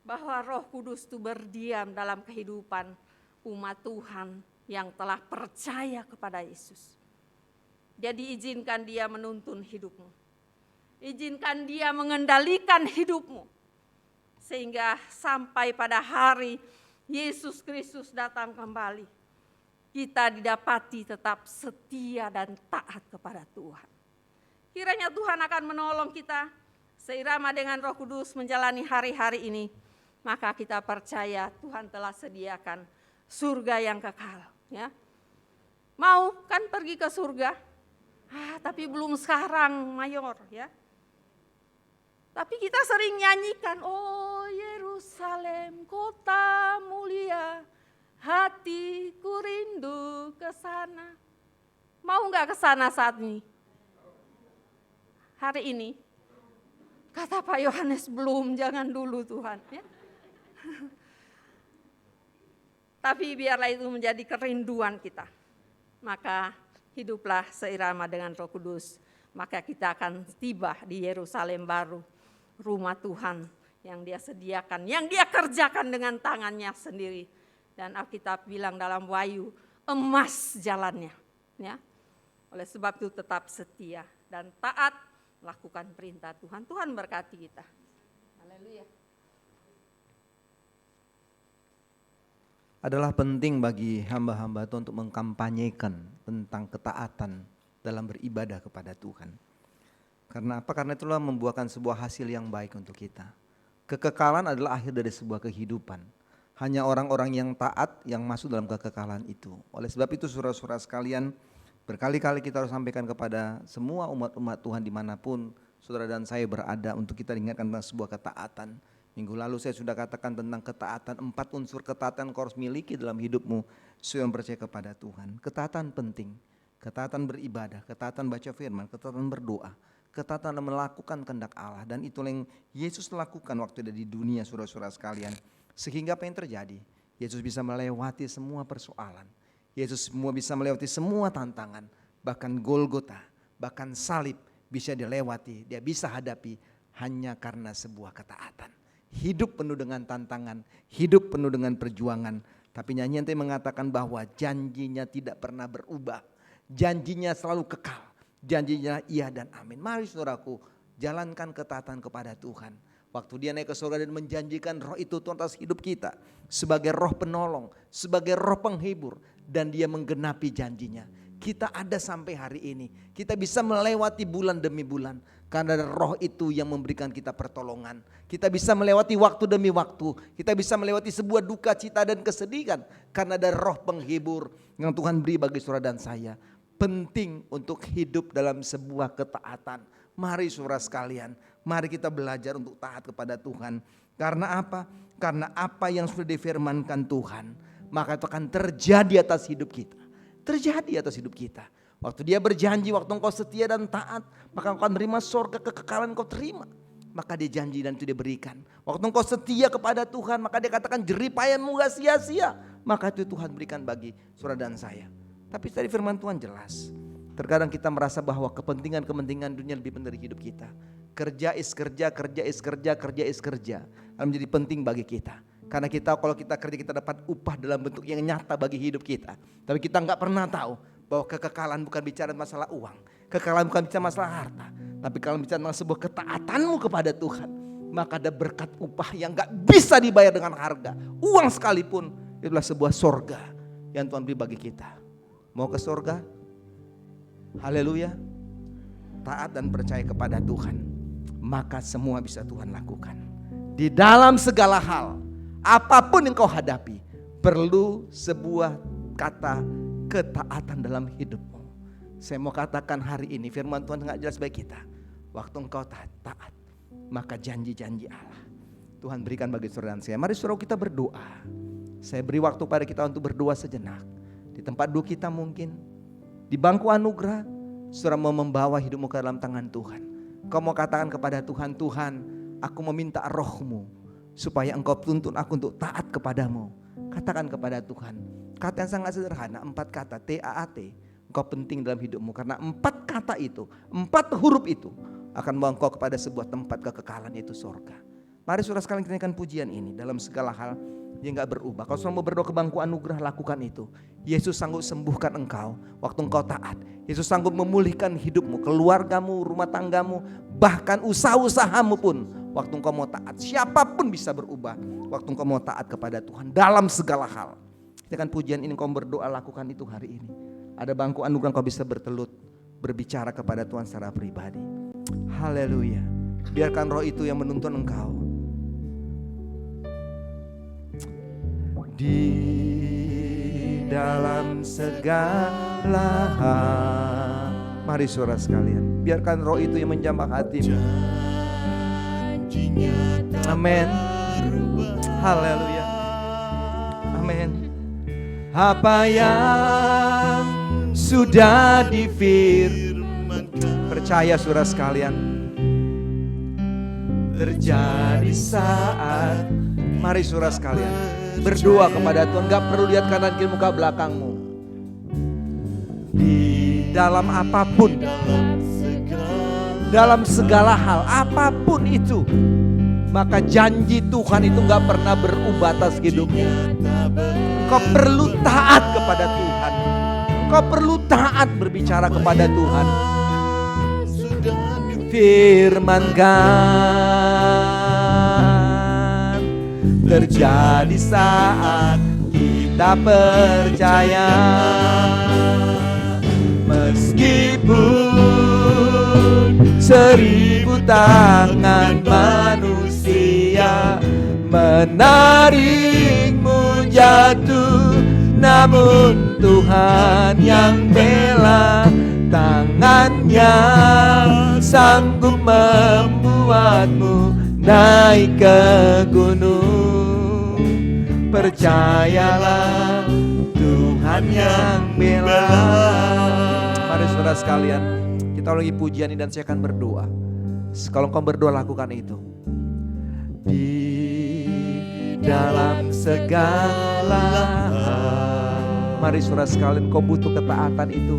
bahwa Roh Kudus itu berdiam dalam kehidupan umat Tuhan yang telah percaya kepada Yesus. Jadi izinkan dia menuntun hidupmu. Izinkan dia mengendalikan hidupmu. Sehingga sampai pada hari Yesus Kristus datang kembali, kita didapati tetap setia dan taat kepada Tuhan. Kiranya Tuhan akan menolong kita seirama dengan Roh Kudus menjalani hari-hari ini. Maka kita percaya Tuhan telah sediakan surga yang kekal, ya. Mau kan pergi ke surga? Tapi belum sekarang, Mayor, ya. Tapi kita sering nyanyikan, oh Yerusalem kota mulia, hatiku rindu ke sana. Mau enggak ke sana saat ini? Hari ini? Kata Pak Yohanes, belum, jangan dulu Tuhan, ya. Tapi biarlah itu menjadi kerinduan kita. Maka hiduplah seirama dengan Roh Kudus, maka kita akan tiba di Yerusalem baru, rumah Tuhan yang Dia sediakan, yang Dia kerjakan dengan tangannya sendiri. Dan Alkitab bilang dalam Wahyu, emas jalannya, ya. Oleh sebab itu tetap setia dan taat lakukan perintah Tuhan. Tuhan berkati kita. Haleluya. Adalah penting bagi hamba-hamba Tuhan untuk mengkampanyekan tentang ketaatan dalam beribadah kepada Tuhan. Karena apa? Karena itulah membuahkan sebuah hasil yang baik untuk kita. Kekekalan adalah akhir dari sebuah kehidupan. Hanya orang-orang yang taat yang masuk dalam kekekalan itu. Oleh sebab itu saudara-saudara sekalian, berkali-kali kita harus sampaikan kepada semua umat-umat Tuhan dimanapun saudara dan saya berada untuk kita ingatkan tentang sebuah ketaatan. Minggu lalu saya sudah katakan tentang ketaatan, 4 unsur ketaatan kau harus miliki dalam hidupmu sesuai yang percaya kepada Tuhan. Ketaatan penting, ketaatan beribadah, ketaatan baca firman, ketaatan berdoa, ketaatan melakukan kehendak Allah. Dan itulah yang Yesus lakukan waktu ada di dunia saudara-saudara sekalian. Sehingga apa yang terjadi? Yesus bisa melewati semua persoalan. Yesus semua bisa melewati semua tantangan. Bahkan Golgota, bahkan salib bisa dilewati. Dia bisa hadapi hanya karena sebuah ketaatan. Hidup penuh dengan tantangan, hidup penuh dengan perjuangan. Tapi nyanyian tadi mengatakan bahwa janjinya tidak pernah berubah. Janjinya selalu kekal. Janjinya iya dan amin. Mari saudaraku, jalankan ketaatan kepada Tuhan. Waktu Dia naik ke surga dan menjanjikan roh itu Tuhan atas hidup kita. Sebagai roh penolong, sebagai roh penghibur. Dan Dia menggenapi janjinya. Kita ada sampai hari ini. Kita bisa melewati bulan demi bulan. Karena ada roh itu yang memberikan kita pertolongan. Kita bisa melewati waktu demi waktu. Kita bisa melewati sebuah duka cita dan kesedihan. Karena ada roh penghibur yang Tuhan beri bagi saudara dan saya. Penting untuk hidup dalam sebuah ketaatan. Mari saudara sekalian, mari kita belajar untuk taat kepada Tuhan. Karena apa? Karena apa yang sudah difirmankan Tuhan, maka itu akan terjadi atas hidup kita. Terjadi atas hidup kita. Waktu Dia berjanji, waktu engkau setia dan taat, maka engkau akan menerima surga, kekekalan engkau terima. Maka Dia janji dan itu Dia berikan. Waktu engkau setia kepada Tuhan, maka Dia katakan jeripayahmu gak sia-sia. Maka itu Tuhan berikan bagi saudara dan saya. Tapi tadi firman Tuhan jelas. Terkadang kita merasa bahwa kepentingan-kepentingan dunia lebih penting dari hidup kita. Kerja is kerja, kerja is kerja, kerja is kerja. Akan menjadi penting bagi kita. Karena kita kalau kita kerja kita dapat upah dalam bentuk yang nyata bagi hidup kita. Tapi kita gak pernah tahu bahwa kekekalan bukan bicara masalah uang. Kekekalan bukan bicara masalah harta. Tapi kalau bicara masalah sebuah ketaatanmu kepada Tuhan. Maka ada berkat upah yang gak bisa dibayar dengan harga. Uang sekalipun itulah sebuah sorga yang Tuhan beri bagi kita. Mau ke sorga? Haleluya. Taat dan percaya kepada Tuhan. Maka semua bisa Tuhan lakukan. Di dalam segala hal, apapun yang kau hadapi, perlu sebuah kata ketaatan dalam hidupmu. Saya mau katakan hari ini firman Tuhan sangat jelas bagi kita. Waktu engkau taat, maka janji-janji Allah Tuhan berikan bagi saudara dan saya. Mari saudara kita berdoa. Saya beri waktu pada kita untuk berdoa sejenak. Di tempat duduk kita mungkin, di bangku anugerah, saudara mau membawa hidupmu ke dalam tangan Tuhan. Kau mau katakan kepada Tuhan, Tuhan aku meminta roh-Mu supaya Engkau tuntun aku untuk taat kepadamu. Katakan kepada Tuhan. Kata yang sangat sederhana, 4 kata TAAT. Engkau penting dalam hidupmu karena 4 kata itu, 4 huruf itu akan membawa engkau kepada sebuah tempat kekekalan, yaitu surga. Mari saudara sekalian kita naikkan pujian ini dalam segala hal yang gak berubah. Kalau saudara mau berdoa ke bangku anugerah, lakukan itu. Yesus sanggup sembuhkan engkau waktu engkau taat. Yesus sanggup memulihkan hidupmu, keluargamu, rumah tanggamu, bahkan usaha-usahamu pun waktu engkau mau taat. Siapapun bisa berubah waktu engkau mau taat kepada Tuhan dalam segala hal. Dengan pujian ini engkau berdoa, lakukan itu hari ini. Ada bangku anugerah engkau bisa bertelut, berbicara kepada Tuhan secara pribadi. Haleluya. Biarkan roh itu yang menuntun engkau. Di dalam segala hal. Mari saudara sekalian, biarkan roh itu yang menjamah hatimu. Amin. Haleluya. Amin. Apa yang sudah difirmankan, percaya saudara sekalian, terjadi saat. Mari saudara sekalian berdoa kepada Tuhan. Gak perlu lihat kanan kiri, muka belakangmu. Di dalam apapun, dalam segala hal, apapun itu. Maka janji Tuhan itu gak pernah berubah atas hidupmu. Kau perlu taat kepada Tuhan. Kau perlu taat berbicara kepada Tuhan. Firmankan terjadi saat kita percaya. Meskipun 1000 tangan manusia menarikmu jatuh, namun Tuhan yang bela. Tangannya sanggup membuatmu naik ke gunung. Percayalah, Tuhan yang bela. Mari saudara sekalian, kita lagi pujian ini dan saya akan berdoa. Kalau engkau berdoa, lakukan itu. Di dalam segala hal. Mari saudara sekalian, kau butuh ketaatan itu.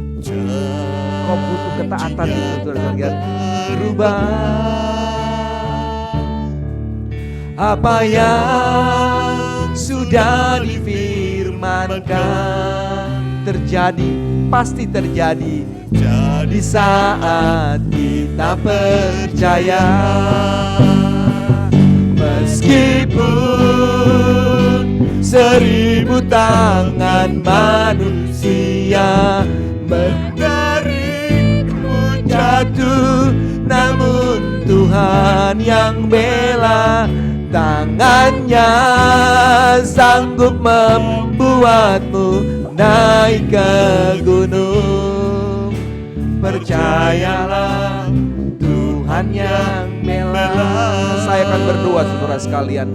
Kau butuh ketaatan itu, saudara sekalian. Rubah apa yang sudah difirmankan. Terjadi, pasti terjadi. Di saat kita percaya. Meskipun 1000 tangan manusia menarikmu jatuh, namun Tuhan yang bela. Tangannya sanggup membuatmu naik ke gunung. Percayalah, Tuhan yang bela. Saya akan berdoa saudara sekalian.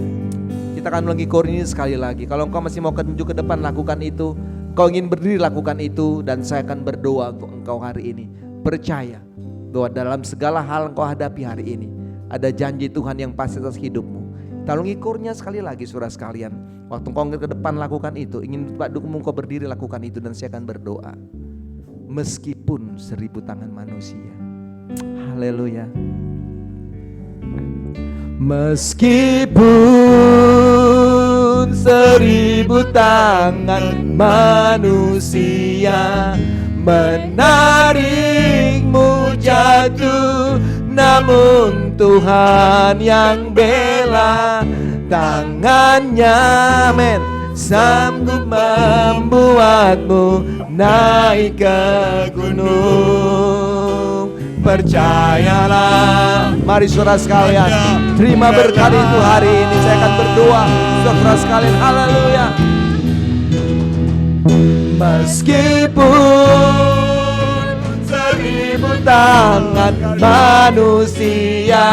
Kita akan ulangi korin ini sekali lagi. Kalau engkau masih mau maju ke depan, lakukan itu. Kau ingin berdiri, lakukan itu. Dan saya akan berdoa untuk engkau hari ini. Percaya bahwa dalam segala hal engkau hadapi hari ini, ada janji Tuhan yang pasti atas hidupmu. Kita ulangi kornya sekali lagi saudara sekalian. Waktu engkau ke depan, lakukan itu. Ingin Pak dukungmu engkau berdiri, lakukan itu. Dan saya akan berdoa. Meskipun 1000 tangan manusia. Haleluya. Meskipun 1000 tangan manusia menarikmu jatuh, namun Tuhan yang bela. Tangannya, men, sanggup membuatmu naik ke gunung. Percayalah. Mari saudara sekalian, terima berkat itu hari ini. Saya akan berdoa saudara sekalian. Haleluya. Meskipun 1000 tangan manusia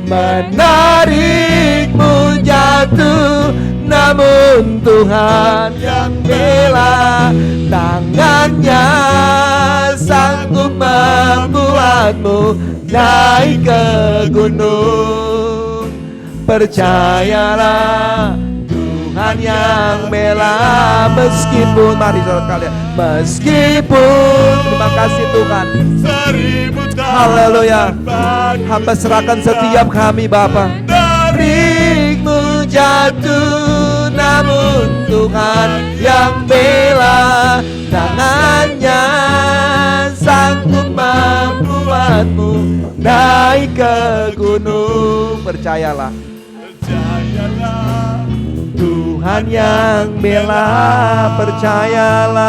menarikmu jatuh, namun Tuhan yang bela. Tangannya sanggup membuatmu naik ke gunung. Percayalah, Tuhan yang bela. Meskipun, mari saudara sekalian, meskipun, terima kasih Tuhan. Haleluya. Hamba serahkan setiap kami Bapa. Narikmu jatuh, namun Tuhan yang bela. Tangannya sanggup membuatmu naik ke gunung. Percayalah, Tuhan yang bela. Percayalah,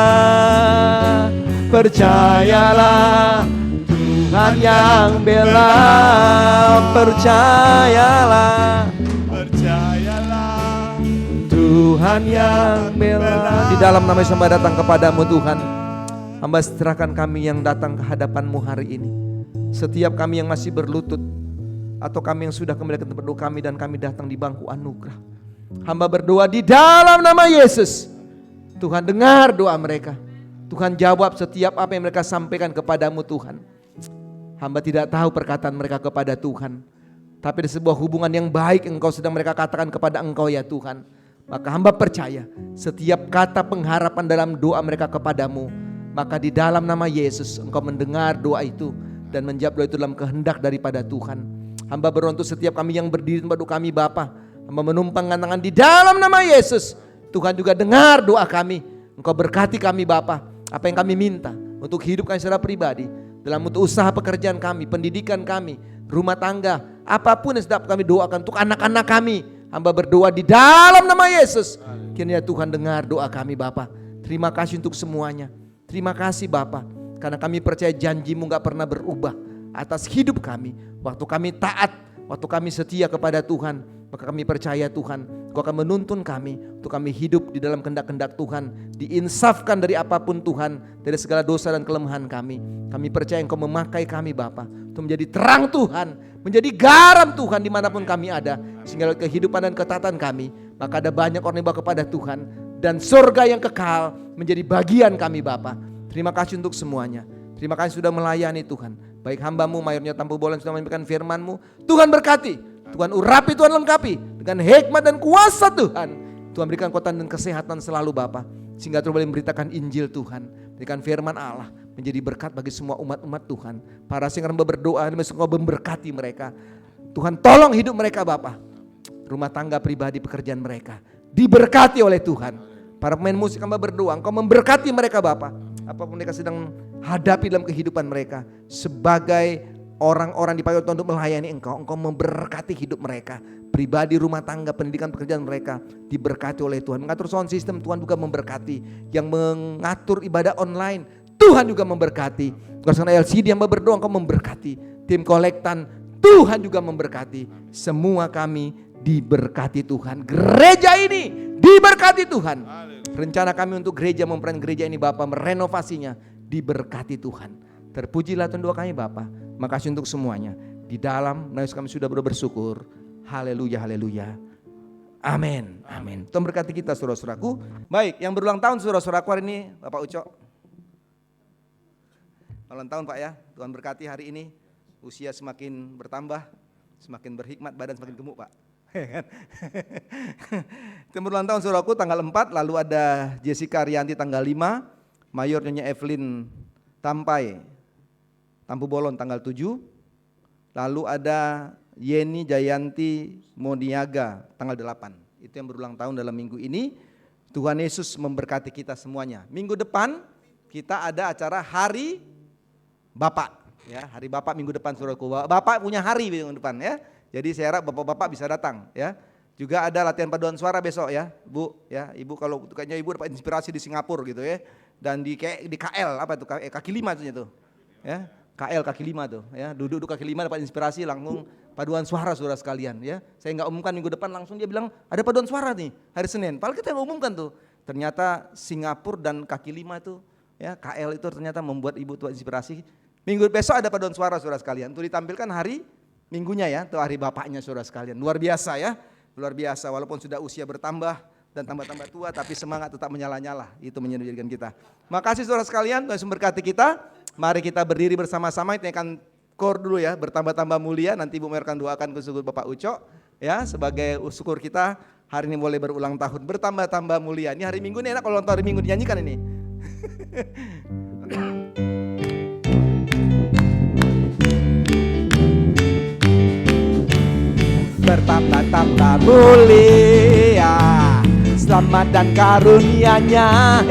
percayalah, Tuhan yang bela. Percayalah, percayalah, Tuhan yang bela. Di dalam nama Yesus hamba datang kepadamu Tuhan. Hamba serahkan kami yang datang ke hadapan-Mu hari ini. Setiap kami yang masih berlutut, atau kami yang sudah kembali ke tempat doa kami, dan kami datang di bangku anugerah. Hamba berdoa di dalam nama Yesus. Tuhan dengar doa mereka. Tuhan jawab setiap apa yang mereka sampaikan kepadamu Tuhan. Hamba tidak tahu perkataan mereka kepada Tuhan, tapi ada sebuah hubungan yang baik Engkau sedang mereka katakan kepada Engkau ya Tuhan. Maka hamba percaya setiap kata pengharapan dalam doa mereka kepadamu Maka di dalam nama Yesus Engkau mendengar doa itu dan menjawab doa itu dalam kehendak daripada Tuhan. Hamba berdoa untuk setiap kami yang berdiri tempat duduk kami Bapa. Hamba menumpangkan tangan di dalam nama Yesus. Tuhan juga dengar doa kami. Engkau berkati kami Bapa. Apa yang kami minta untuk hidup kami secara pribadi, dalam untuk usaha pekerjaan kami, pendidikan kami, rumah tangga, apapun yang sedang kami doakan untuk anak-anak kami. Hamba berdoa di dalam nama Yesus. Kiranya Tuhan dengar doa kami Bapa. Terima kasih untuk semuanya. Terima kasih Bapa, karena kami percaya janji-Mu gak pernah berubah atas hidup kami. Waktu kami taat, waktu kami setia kepada Tuhan, maka kami percaya Tuhan, Engkau akan menuntun kami untuk kami hidup di dalam kehendak-kehendak Tuhan, diinsafkan dari apapun Tuhan, dari segala dosa dan kelemahan kami. Kami percaya Engkau memakai kami Bapa untuk menjadi terang Tuhan, menjadi garam Tuhan dimanapun kami ada, sehingga kehidupan dan ketaatan kami, maka ada banyak orang yang bawa kepada Tuhan, dan surga yang kekal menjadi bagian kami Bapa. Terima kasih untuk semuanya. Terima kasih sudah melayani Tuhan. Baik hamba-Mu Mayornya Tampu Bolon sudah memberikan firman-Mu. Tuhan berkati, Tuhan urapi, Tuhan lengkapi dengan hikmat dan kuasa Tuhan. Tuhan berikan kekuatan dan kesehatan selalu Bapa, sehingga terus boleh memberitakan Injil Tuhan. Berikan firman Allah menjadi berkat bagi semua umat-umat Tuhan. Para sing hamba berdoa, Engkau memberkati mereka. Tuhan tolong hidup mereka Bapa. Rumah tangga pribadi, pekerjaan mereka diberkati oleh Tuhan. Para pemain musik hamba berdoa, Engkau memberkati mereka Bapa. Apapun mereka sedang hadapi dalam kehidupan mereka, sebagai orang-orang dipanggil Tuhan untuk melayani Engkau memberkati hidup mereka. Pribadi, rumah tangga, pendidikan, pekerjaan mereka diberkati oleh Tuhan. Mengatur sound system Tuhan juga memberkati. Yang mengatur ibadah online Tuhan juga memberkati. Kalau LCD hamba berdoa Engkau memberkati. Tim kolektan Tuhan juga memberkati. Semua kami diberkati Tuhan. Gereja ini diberkati Tuhan. Rencana kami untuk gereja, memperan gereja ini Bapa, merenovasinya, diberkati Tuhan. Terpujilah Tuhan doa kami Bapa. Makasih untuk semuanya. Di dalam nama Yesus kami sudah bersyukur. Haleluya, haleluya. Amin, amin. Tuhan berkati kita saudara-saudaraku. Baik, yang berulang tahun saudara-saudaraku hari ini Bapak Uco. Ulang tahun Pak ya. Tuhan berkati hari ini. Usia semakin bertambah, semakin berhikmat, badan semakin gemuk Pak. Itu berulang tahun saudaraku tanggal 4, lalu ada Jessica Arianti tanggal 5, Mayor Nyonya Evelyn Tampu Bolon tanggal 7, lalu ada Yeni Jayanti Moniaga tanggal 8. Itu yang berulang tahun dalam minggu ini. Tuhan Yesus memberkati kita semuanya. Minggu depan kita ada acara Hari Bapak ya, Hari Bapak minggu depan saudaraku. Bapak punya hari minggu depan ya. Jadi saya harap bapak-bapak bisa datang ya. Juga ada latihan paduan suara besok ya, Bu ya. Ibu kalau kayaknya Ibu dapat inspirasi di Singapura gitu ya. Dan di KL apa itu? Kaki lima itu ya. KL kaki lima tuh ya. Duduk kaki lima dapat inspirasi langsung paduan suara saudara sekalian ya. Saya enggak umumkan minggu depan, langsung dia bilang ada paduan suara nih hari Senin. Padahal kita yang umumkan tuh. Ternyata Singapura dan kaki lima tuh ya, KL itu ternyata membuat Ibu tuh inspirasi. Minggu besok ada paduan suara saudara sekalian. Untuk ditampilkan hari Minggunya ya, itu hari bapaknya saudara sekalian. Luar biasa ya, luar biasa. Walaupun sudah usia bertambah dan tambah-tambah tua, tapi semangat tetap menyala-nyala. Itu menjadikan kita. Makasih saudara sekalian, Tuhan memberkati kita. Mari kita berdiri bersama-sama, kita akan kor dulu ya, bertambah-tambah mulia. Nanti Ibu akan doakan ke syukur Bapak Uco ya, sebagai syukur kita hari ini boleh berulang tahun, bertambah-tambah mulia. Ini hari Minggu nih, enak kalau hari Minggu dinyanyikan ini. Bertambah-tambah mulia, selamat dan karunia-Nya,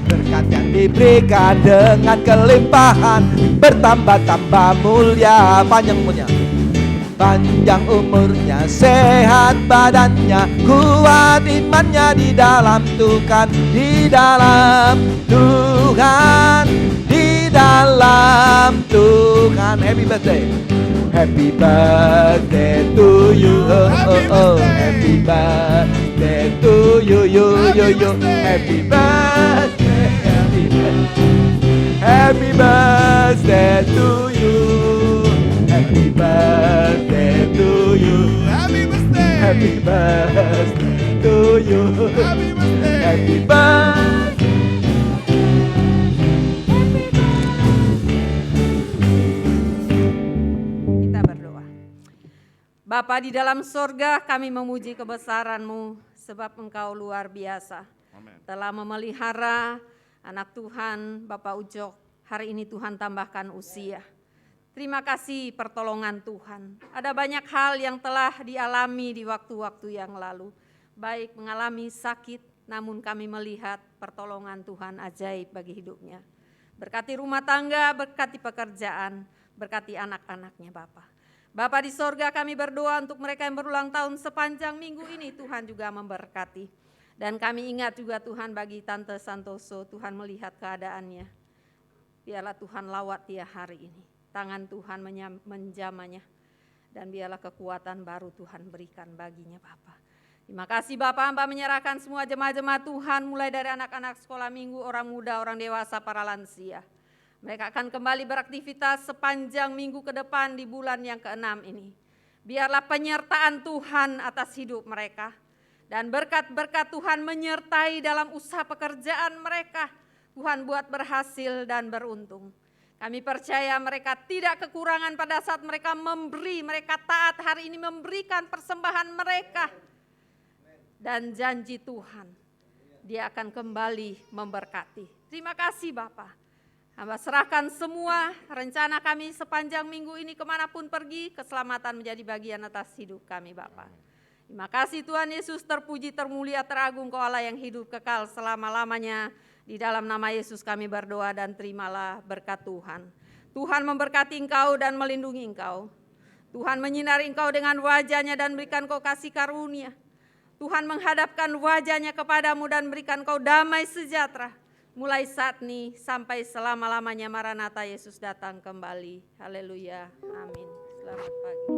berkat yang diberikan dengan kelimpahan, bertambah-tambah mulia, panjang umurnya, panjang umurnya, sehat badannya, kuat imannya di dalam Tuhan, di dalam Tuhan, di dalam Tuhan. Happy birthday. Happy birthday to you, happy birthday to you, happy birthday, happy birthday to you, happy birthday to you, happy birthday to you, happy birthday. Bapa di dalam surga, kami memuji kebesaran-Mu sebab Engkau luar biasa. Telah memelihara Anak Tuhan, Bapak Ujok, hari ini Tuhan tambahkan usia. Terima kasih pertolongan Tuhan. Ada banyak hal yang telah dialami di waktu-waktu yang lalu. Baik mengalami sakit, namun kami melihat pertolongan Tuhan ajaib bagi hidupnya. Berkati rumah tangga, berkati pekerjaan, berkati anak-anaknya Bapa. Bapa di sorga, kami berdoa untuk mereka yang berulang tahun sepanjang minggu ini, Tuhan juga memberkati. Dan kami ingat juga Tuhan bagi Tante Santoso, Tuhan melihat keadaannya. Biarlah Tuhan lawat dia hari ini. Tangan Tuhan menjamanya. Dan biarlah kekuatan baru Tuhan berikan baginya Bapa. Terima kasih Bapak, Hamba menyerahkan semua jemaat-jemaat Tuhan, mulai dari anak-anak sekolah minggu, orang muda, orang dewasa, para lansia. Mereka akan kembali beraktivitas sepanjang minggu ke depan di bulan yang ke-6 ini. Biarlah penyertaan Tuhan atas hidup mereka. Dan berkat-berkat Tuhan menyertai dalam usaha pekerjaan mereka. Tuhan buat berhasil dan beruntung. Kami percaya mereka tidak kekurangan pada saat mereka memberi, mereka taat hari ini memberikan persembahan mereka. Dan janji Tuhan, Dia akan kembali memberkati. Terima kasih Bapak. Hamba serahkan semua rencana kami sepanjang minggu ini kemanapun pergi, keselamatan menjadi bagian atas hidup kami Bapak. Terima kasih Tuhan Yesus, terpuji, termulia, teragung Kau Allah yang hidup kekal selama-lamanya. Di dalam nama Yesus kami berdoa dan terimalah berkat Tuhan. Tuhan memberkati engkau dan melindungi engkau. Tuhan menyinari engkau dengan wajah-Nya dan berikan kau kasih karunia. Tuhan menghadapkan wajah-Nya kepadamu dan berikan kau damai sejahtera. Mulai saat ini sampai selama-lamanya. Maranatha, Yesus datang kembali. Haleluya. Amin. Selamat pagi.